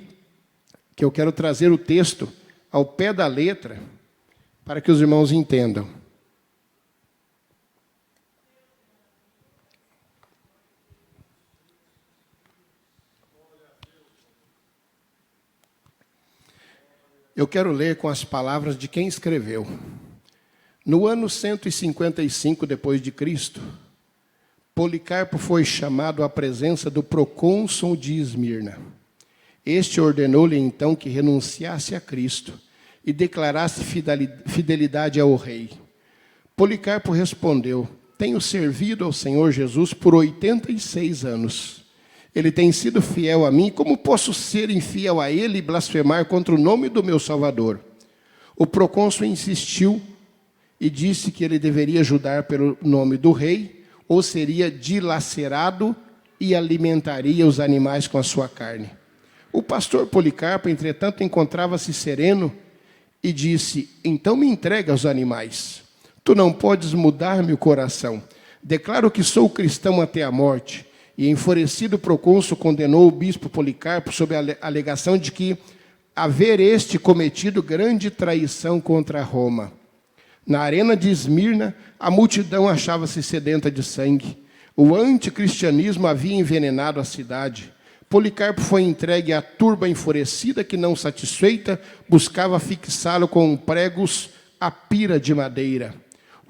que eu quero trazer o texto ao pé da letra, para que os irmãos entendam. Eu quero ler com as palavras de quem escreveu. No ano 155 depois de Cristo, Policarpo foi chamado à presença do procônsul de Esmirna. Este ordenou-lhe então que renunciasse a Cristo e declarasse fidelidade ao rei. Policarpo respondeu: tenho servido ao Senhor Jesus por 86 anos. Ele tem sido fiel a mim, como posso ser infiel a ele e blasfemar contra o nome do meu Salvador? O procônsul insistiu e disse que ele deveria jurar pelo nome do rei, ou seria dilacerado e alimentaria os animais com a sua carne. O pastor Policarpo, entretanto, encontrava-se sereno e disse: então me entrega aos animais. Tu não podes mudar-me o coração. Declaro que sou cristão até a morte. E enfurecido o procônsul condenou o bispo Policarpo sob a alegação de que haver este cometido grande traição contra Roma. Na arena de Esmirna, a multidão achava-se sedenta de sangue. O anticristianismo havia envenenado a cidade. Policarpo foi entregue à turba enfurecida que, não satisfeita, buscava fixá-lo com pregos à pira de madeira.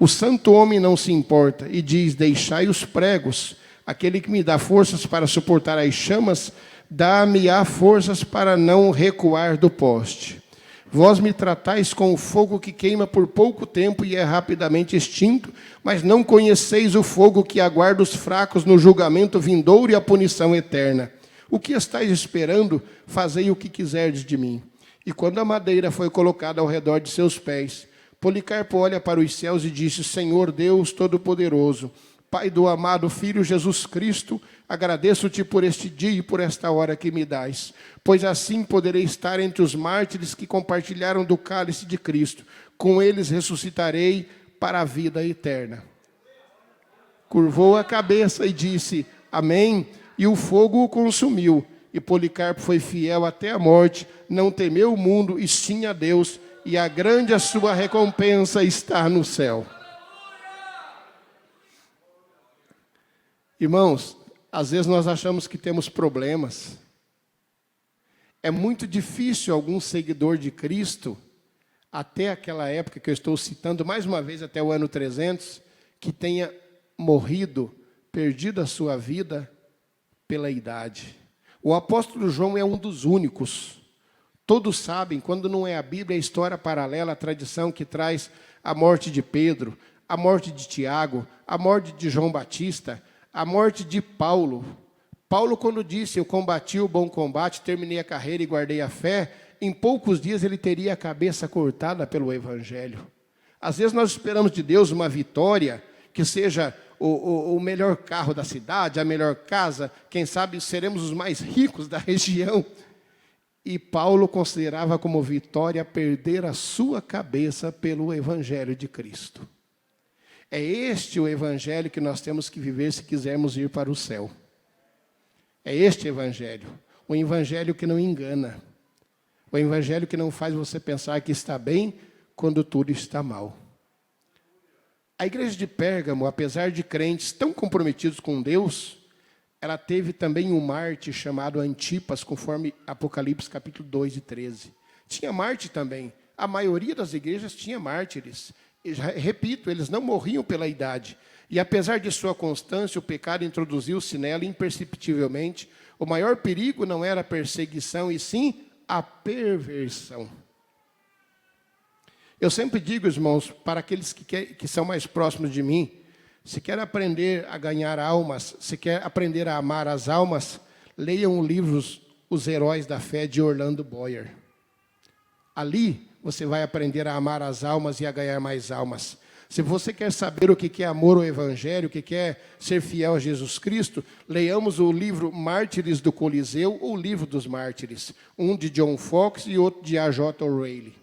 O santo homem não se importa e diz: deixai os pregos. Aquele que me dá forças para suportar as chamas, dá-me-á forças para não recuar do poste. Vós me tratais com o fogo que queima por pouco tempo e é rapidamente extinto, mas não conheceis o fogo que aguarda os fracos no julgamento vindouro e a punição eterna. O que estáis esperando? Fazei o que quiserdes de mim. E quando a madeira foi colocada ao redor de seus pés, Policarpo olha para os céus e disse: Senhor Deus Todo-Poderoso, Pai do amado Filho Jesus Cristo, agradeço-te por este dia e por esta hora que me dás, pois assim poderei estar entre os mártires que compartilharam do cálice de Cristo. Com eles ressuscitarei para a vida eterna. Curvou a cabeça e disse: Amém. E o fogo o consumiu. e Policarpo foi fiel até a morte, não temeu o mundo e sim a Deus, e a grande a sua recompensa está no céu. Irmãos, às vezes nós achamos que temos problemas. É muito difícil algum seguidor de Cristo, até aquela época que eu estou citando, mais uma vez até o ano 300, que tenha morrido, perdido a sua vida pela idade. O apóstolo João é um dos únicos. Todos sabem, quando não é a Bíblia, é a história paralela, a tradição que traz a morte de Pedro, a morte de Tiago, a morte de João Batista, a morte de Paulo. Paulo, quando disse, eu combati o bom combate, terminei a carreira e guardei a fé, em poucos dias ele teria a cabeça cortada pelo Evangelho. Às vezes nós esperamos de Deus uma vitória, que seja o melhor carro da cidade, a melhor casa, quem sabe seremos os mais ricos da região. E Paulo considerava como vitória perder a sua cabeça pelo Evangelho de Cristo. É este o Evangelho que nós temos que viver se quisermos ir para o céu. É este Evangelho, o Evangelho que não engana, o Evangelho que não faz você pensar que está bem quando tudo está mal. A igreja de Pérgamo, apesar de crentes tão comprometidos com Deus, ela teve também um mártir chamado Antipas, conforme Apocalipse capítulo 2 e 13. Tinha mártir também. A maioria das igrejas tinha mártires. Repito, eles não morriam pela idade. E apesar de sua constância, o pecado introduziu-se nela imperceptivelmente. O maior perigo não era a perseguição, e sim a perversão. Eu sempre digo, irmãos, para aqueles que são mais próximos de mim, se quer aprender a ganhar almas, se quer aprender a amar as almas, leiam o livro Os Heróis da Fé, de Orlando Boyer. Ali você vai aprender a amar as almas e a ganhar mais almas. Se você quer saber o que é amor ao Evangelho, o que é ser fiel a Jesus Cristo, leiamos o livro Mártires do Coliseu, ou o livro dos Mártires, um de John Fox e outro de A.J. O'Reilly.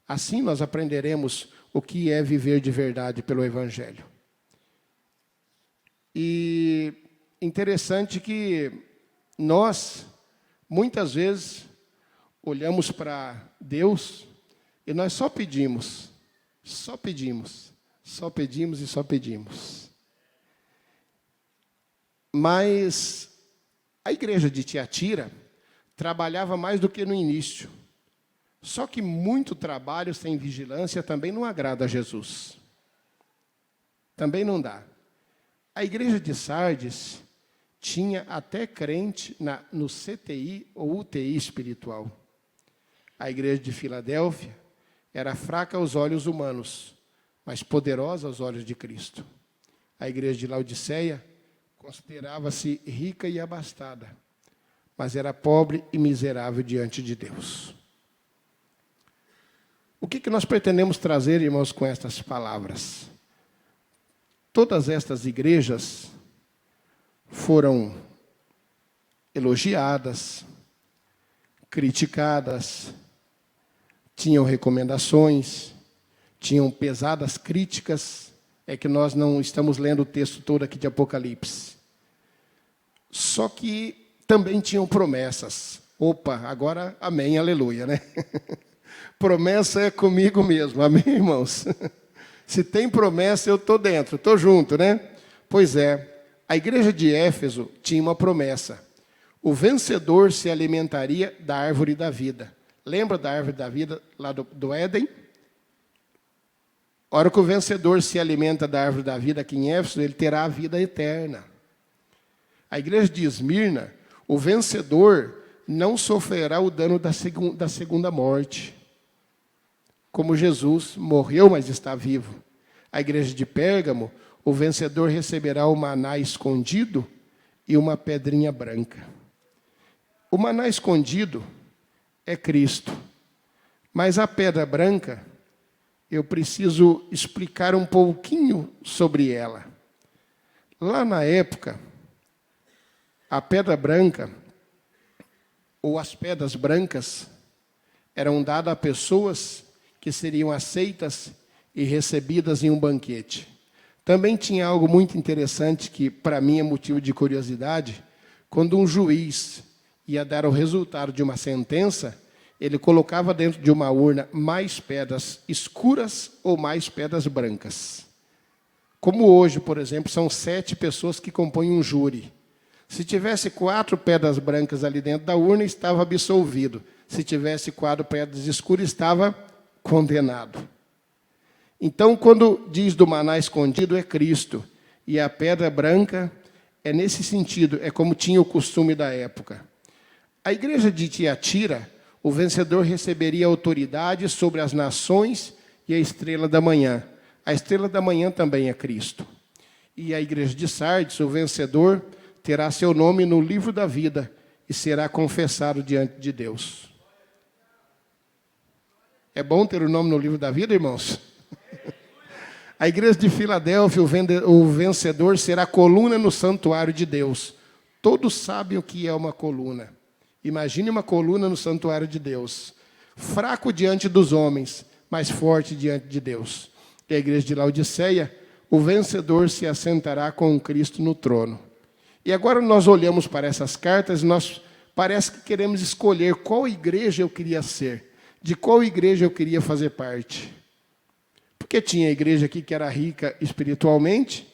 Assim nós aprenderemos o que é viver de verdade pelo Evangelho. E interessante que nós, muitas vezes, olhamos para Deus e nós só pedimos. Mas a igreja de Tiatira trabalhava mais do que no início. Só que muito trabalho sem vigilância também não agrada a Jesus. Também não dá. A igreja de Sardes tinha até crente no CTI ou UTI espiritual. A igreja de Filadélfia era fraca aos olhos humanos, mas poderosa aos olhos de Cristo. A igreja de Laodiceia considerava-se rica e abastada, mas era pobre e miserável diante de Deus. O que nós pretendemos trazer, irmãos, com estas palavras? Todas estas igrejas foram elogiadas, criticadas, tinham recomendações, tinham pesadas críticas. É que nós não estamos lendo o texto todo aqui de Apocalipse. Só que também tinham promessas. Opa, agora amém, aleluia, né? Promessa é comigo mesmo, amém, irmãos? Se tem promessa, eu estou dentro, estou junto, né? Pois é, a igreja de Éfeso tinha uma promessa. O vencedor se alimentaria da árvore da vida. Lembra da árvore da vida lá do Éden? A hora que o vencedor se alimenta da árvore da vida aqui em Éfeso, ele terá a vida eterna. A igreja de Esmirna, o vencedor não sofrerá o dano da segunda morte. Como Jesus morreu, mas está vivo. A igreja de Pérgamo, o vencedor receberá o maná escondido e uma pedrinha branca. O maná escondido é Cristo, mas a pedra branca, eu preciso explicar um pouquinho sobre ela. Lá na época, a pedra branca, ou as pedras brancas, eram dadas a pessoas que seriam aceitas e recebidas em um banquete. Também tinha algo muito interessante que, para mim, é motivo de curiosidade. Quando um juiz ia dar o resultado de uma sentença, ele colocava dentro de uma urna mais pedras escuras ou mais pedras brancas. Como hoje, por exemplo, são 7 pessoas que compõem um júri. Se tivesse 4 pedras brancas ali dentro da urna, estava absolvido. Se tivesse 4 pedras escuras, estava condenado. Então, quando diz do maná escondido, é Cristo. E a pedra branca é nesse sentido, é como tinha o costume da época. A igreja de Tiatira, o vencedor receberia autoridade sobre as nações e a estrela da manhã. A estrela da manhã também é Cristo. E a igreja de Sardes, o vencedor, terá seu nome no livro da vida e será confessado diante de Deus. É bom ter o nome no livro da vida, irmãos? A igreja de Filadélfia, o vencedor, será coluna no santuário de Deus. Todos sabem o que é uma coluna. Imagine uma coluna no santuário de Deus. Fraco diante dos homens, mas forte diante de Deus. E a igreja de Laodiceia, o vencedor se assentará com Cristo no trono. E agora nós olhamos para essas cartas e nós parece que queremos escolher qual igreja eu queria ser, de qual igreja eu queria fazer parte. Porque tinha a igreja aqui que era rica espiritualmente,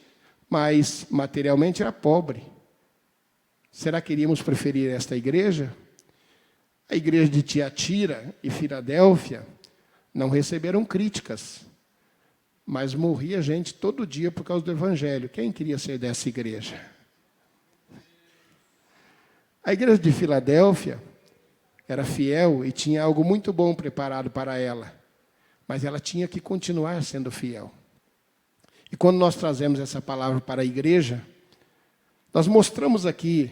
mas materialmente era pobre. Será que iríamos preferir esta igreja? A igreja de Tiatira e Filadélfia não receberam críticas, mas morria gente todo dia por causa do evangelho. Quem queria ser dessa igreja? A igreja de Filadélfia era fiel e tinha algo muito bom preparado para ela, mas ela tinha que continuar sendo fiel. E quando nós trazemos essa palavra para a igreja, nós mostramos aqui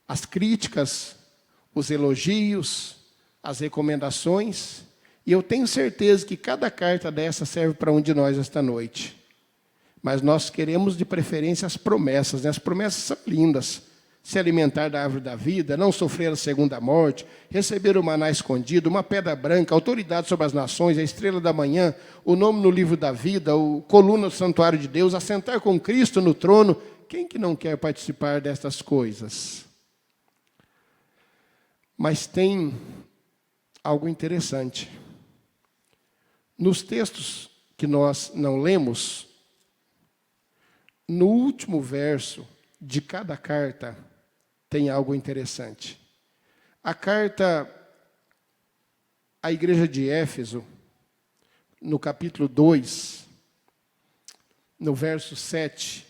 as críticas, os elogios, as recomendações, e eu tenho certeza que cada carta dessa serve para um de nós esta noite. Mas nós queremos de preferência as promessas, né? As promessas são lindas. Se alimentar da árvore da vida, não sofrer a segunda morte, receber o maná escondido, uma pedra branca, autoridade sobre as nações, a estrela da manhã, o nome no livro da vida, o coluna do santuário de Deus, assentar com Cristo no trono. Quem que não quer participar destas coisas? Mas tem algo interessante. Nos textos que nós não lemos, no último verso de cada carta, tem algo interessante. A carta à igreja de Éfeso, no capítulo 2, no verso 7,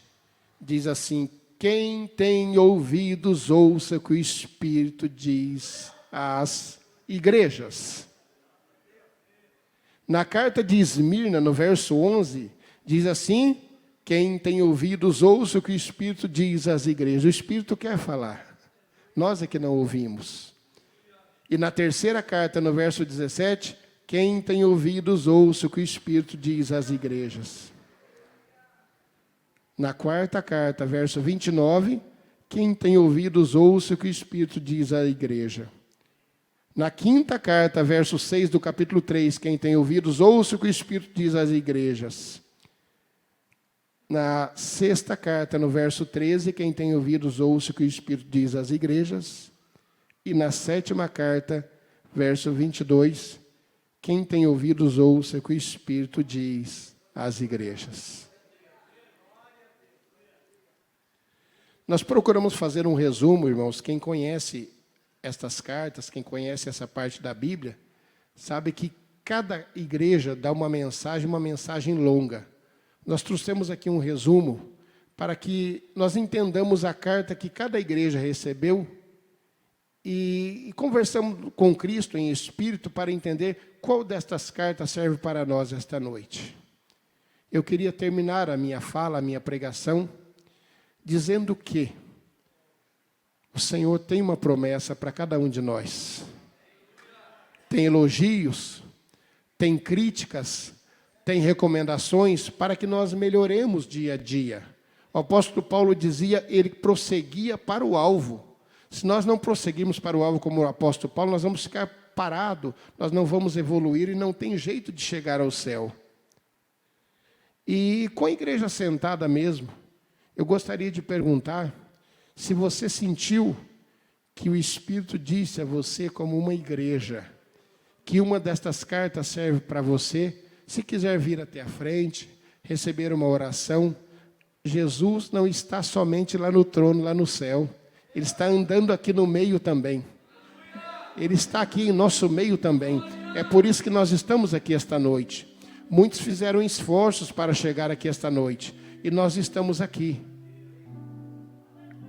diz assim: quem tem ouvidos, ouça o que o Espírito diz às igrejas. Na carta de Esmirna, no verso 11, diz assim: quem tem ouvidos, ouça o que o Espírito diz às igrejas. O Espírito quer falar. Nós é que não ouvimos. E na terceira carta, no verso 17, quem tem ouvidos, ouça o que o Espírito diz às igrejas. Na quarta carta, verso 29, quem tem ouvidos, ouça o que o Espírito diz à igreja. Na quinta carta, verso 6 do capítulo 3, quem tem ouvidos, ouça o que o Espírito diz às igrejas. Na sexta carta, no verso 13, quem tem ouvidos, ouça o que o Espírito diz às igrejas. E na sétima carta, verso 22, quem tem ouvidos, ouça o que o Espírito diz às igrejas. Nós procuramos fazer um resumo, irmãos. Quem conhece estas cartas, quem conhece essa parte da Bíblia, sabe que cada igreja dá uma mensagem longa. Nós trouxemos aqui um resumo para que nós entendamos a carta que cada igreja recebeu e conversamos com Cristo em espírito para entender qual destas cartas serve para nós esta noite. Eu queria terminar a minha fala, a minha pregação, dizendo que o Senhor tem uma promessa para cada um de nós. Tem elogios, tem críticas, tem recomendações para que nós melhoremos dia a dia. O apóstolo Paulo dizia, ele prosseguia para o alvo. Se nós não prosseguirmos para o alvo como o apóstolo Paulo, nós vamos ficar parados, nós não vamos evoluir e não tem jeito de chegar ao céu. E com a igreja sentada mesmo, eu gostaria de perguntar Se você sentiu que o Espírito disse a você como uma igreja, que uma destas cartas serve para você, se quiser vir até a frente, receber uma oração, Jesus não está somente lá no trono, lá no céu. Ele está andando aqui no meio também. Ele está aqui em nosso meio também. É por isso que nós estamos aqui esta noite. Muitos fizeram esforços para chegar aqui esta noite. E nós estamos aqui.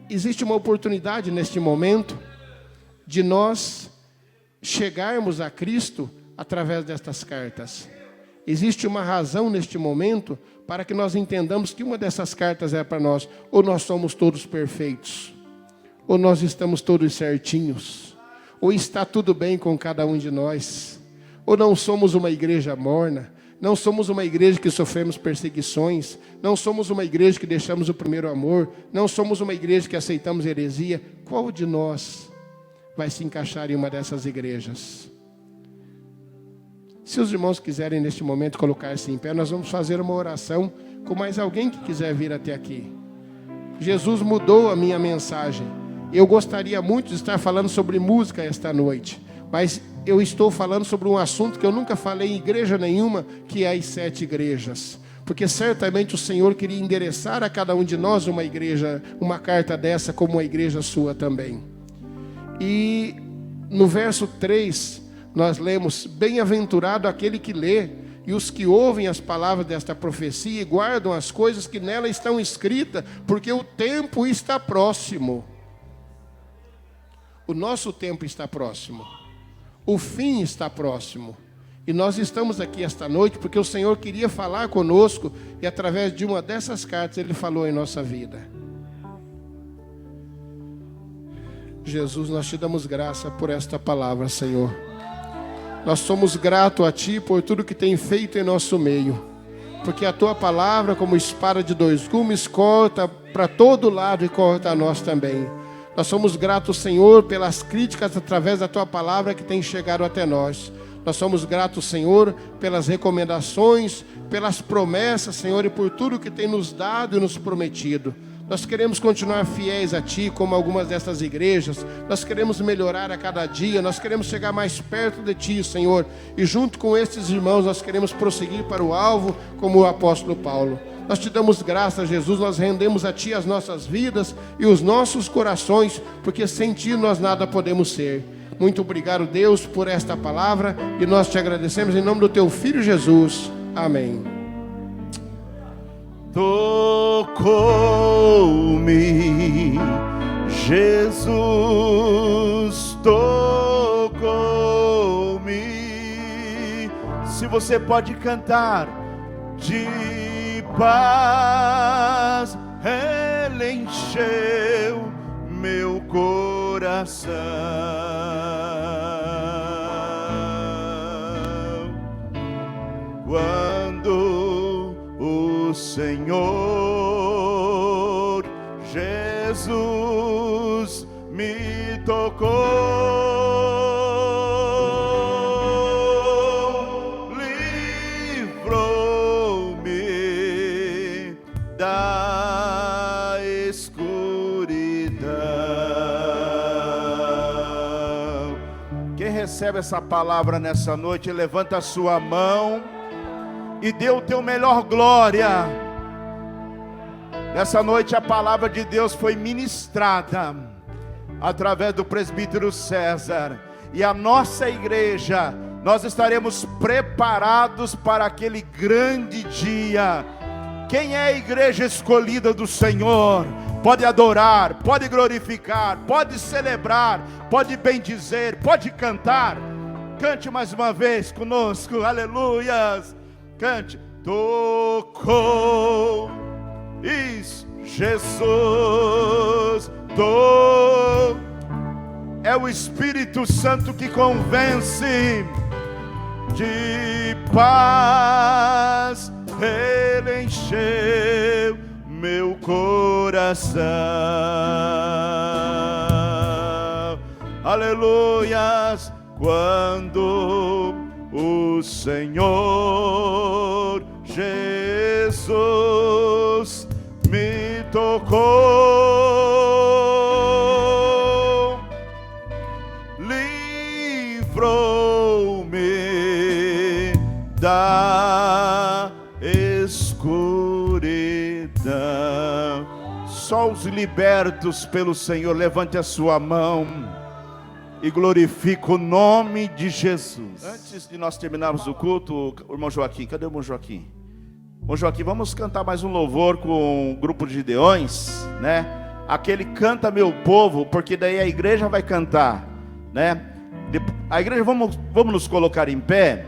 Existe uma oportunidade neste momento de nós chegarmos a Cristo através destas cartas. Existe uma razão neste momento para que nós entendamos que uma dessas cartas é para nós. Ou nós somos todos perfeitos, ou nós estamos todos certinhos, ou está tudo bem com cada um de nós, ou não somos uma igreja morna, não somos uma igreja que sofremos perseguições, não somos uma igreja que deixamos o primeiro amor, não somos uma igreja que aceitamos heresia. Qual de nós vai se encaixar em uma dessas igrejas? Se os irmãos quiserem neste momento colocar-se em pé, nós vamos fazer uma oração com mais alguém que quiser vir até aqui. Jesus mudou a minha mensagem. Eu gostaria muito de estar falando sobre música esta noite, mas eu estou falando sobre um assunto que eu nunca falei em igreja nenhuma, que é as 7 igrejas. Porque certamente o Senhor queria endereçar a cada um de nós uma igreja, uma carta dessa, como uma igreja sua também. E no verso 3, nós lemos: bem-aventurado aquele que lê, e os que ouvem as palavras desta profecia e guardam as coisas que nela estão escritas, porque o tempo está próximo. O nosso tempo está próximo. O fim está próximo. E nós estamos aqui esta noite porque o Senhor queria falar conosco, e através de uma dessas cartas Ele falou em nossa vida. Jesus, nós te damos graça por esta palavra, Senhor. Nós somos gratos a Ti por tudo que tem feito em nosso meio, porque a Tua palavra, como espada de 2 gumes, corta para todo lado e corta a nós também. Nós somos gratos, Senhor, pelas críticas através da Tua palavra que tem chegado até nós. Nós somos gratos, Senhor, pelas recomendações, pelas promessas, Senhor, e por tudo que tem nos dado e nos prometido. Nós queremos continuar fiéis a Ti, como algumas dessas igrejas. Nós queremos melhorar a cada dia. Nós queremos chegar mais perto de Ti, Senhor. E junto com estes irmãos, nós queremos prosseguir para o alvo, como o apóstolo Paulo. Nós te damos graças, Jesus. Nós rendemos a Ti as nossas vidas e os nossos corações, porque sem Ti nós nada podemos ser. Muito obrigado, Deus, por esta palavra. E nós te agradecemos em nome do Teu Filho Jesus. Amém. Tocou-me, Jesus tocou-me. Se você pode cantar, de paz Ele encheu meu coração. Quando o Senhor Jesus me tocou, livrou-me da escuridão. Quem recebe essa palavra nessa noite, levanta a sua mão e dê o teu melhor glória. Nessa noite a palavra de Deus foi ministrada através do presbítero César, e a nossa igreja, nós estaremos preparados para aquele grande dia. Quem é a igreja escolhida do Senhor pode adorar, pode glorificar, pode celebrar, pode bendizer, pode cantar. Cante mais uma vez conosco, aleluias. Cante. Tocou, isso, Jesus tocou. É o Espírito Santo que convence. De paz Ele encheu meu coração. Aleluias. Quando o Senhor Jesus me tocou, escuridão. Só os libertos pelo Senhor, levante a sua mão e glorifique o nome de Jesus. Antes de nós terminarmos o culto, o irmão Joaquim, cadê o irmão Joaquim? Irmão Joaquim, vamos cantar mais um louvor com o grupo de Gideões, né? Aquele canta meu povo, porque daí a igreja vai cantar, né? A igreja, vamos nos colocar em pé.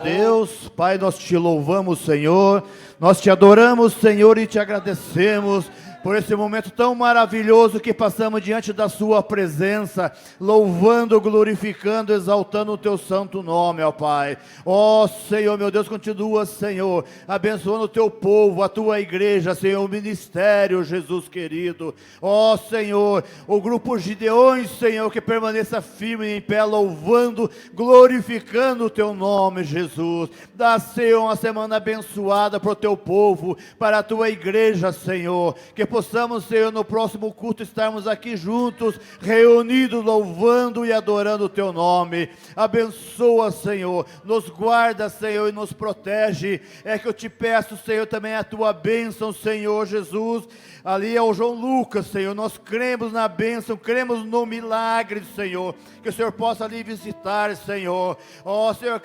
Deus, Pai, nós te louvamos, Senhor, nós te adoramos, Senhor, e te agradecemos por esse momento tão maravilhoso que passamos diante da sua presença, louvando, glorificando, exaltando o teu santo nome, ó Pai. Ó Senhor, meu Deus, continua, Senhor, abençoando o teu povo, a tua igreja, Senhor, o ministério, Jesus querido. Ó Senhor, o grupo Gideões, Senhor, que permaneça firme em pé, louvando, glorificando o teu nome, Jesus. Dá, Senhor, uma semana abençoada para o teu povo, para a tua igreja, Senhor, que possamos, Senhor, no próximo culto estarmos aqui juntos, reunidos, louvando e adorando o teu nome. Abençoa, Senhor, nos guarda, Senhor, e nos protege. É que eu te peço, Senhor, também a tua bênção, Senhor Jesus. Ali é o João Lucas, Senhor, nós cremos na bênção, cremos no milagre, Senhor, que o Senhor possa ali visitar, Senhor. Ó, Senhor,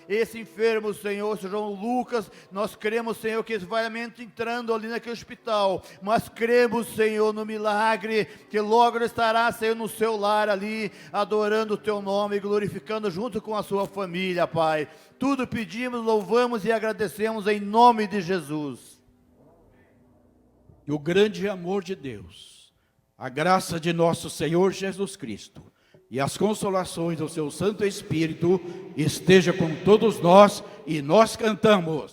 esse enfermo, Senhor, João Lucas, nós cremos, Senhor, que vai entrando ali naquele hospital, mas cremos, Senhor, no milagre, que logo ele estará, Senhor, no seu lar ali, adorando o teu nome, glorificando junto com a sua família, Pai. Tudo pedimos, louvamos e agradecemos em nome de Jesus. O grande amor de Deus, a graça de nosso Senhor Jesus Cristo e as consolações do seu Santo Espírito esteja com todos nós, e nós cantamos.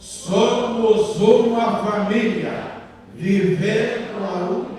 Somos uma família, vivendo a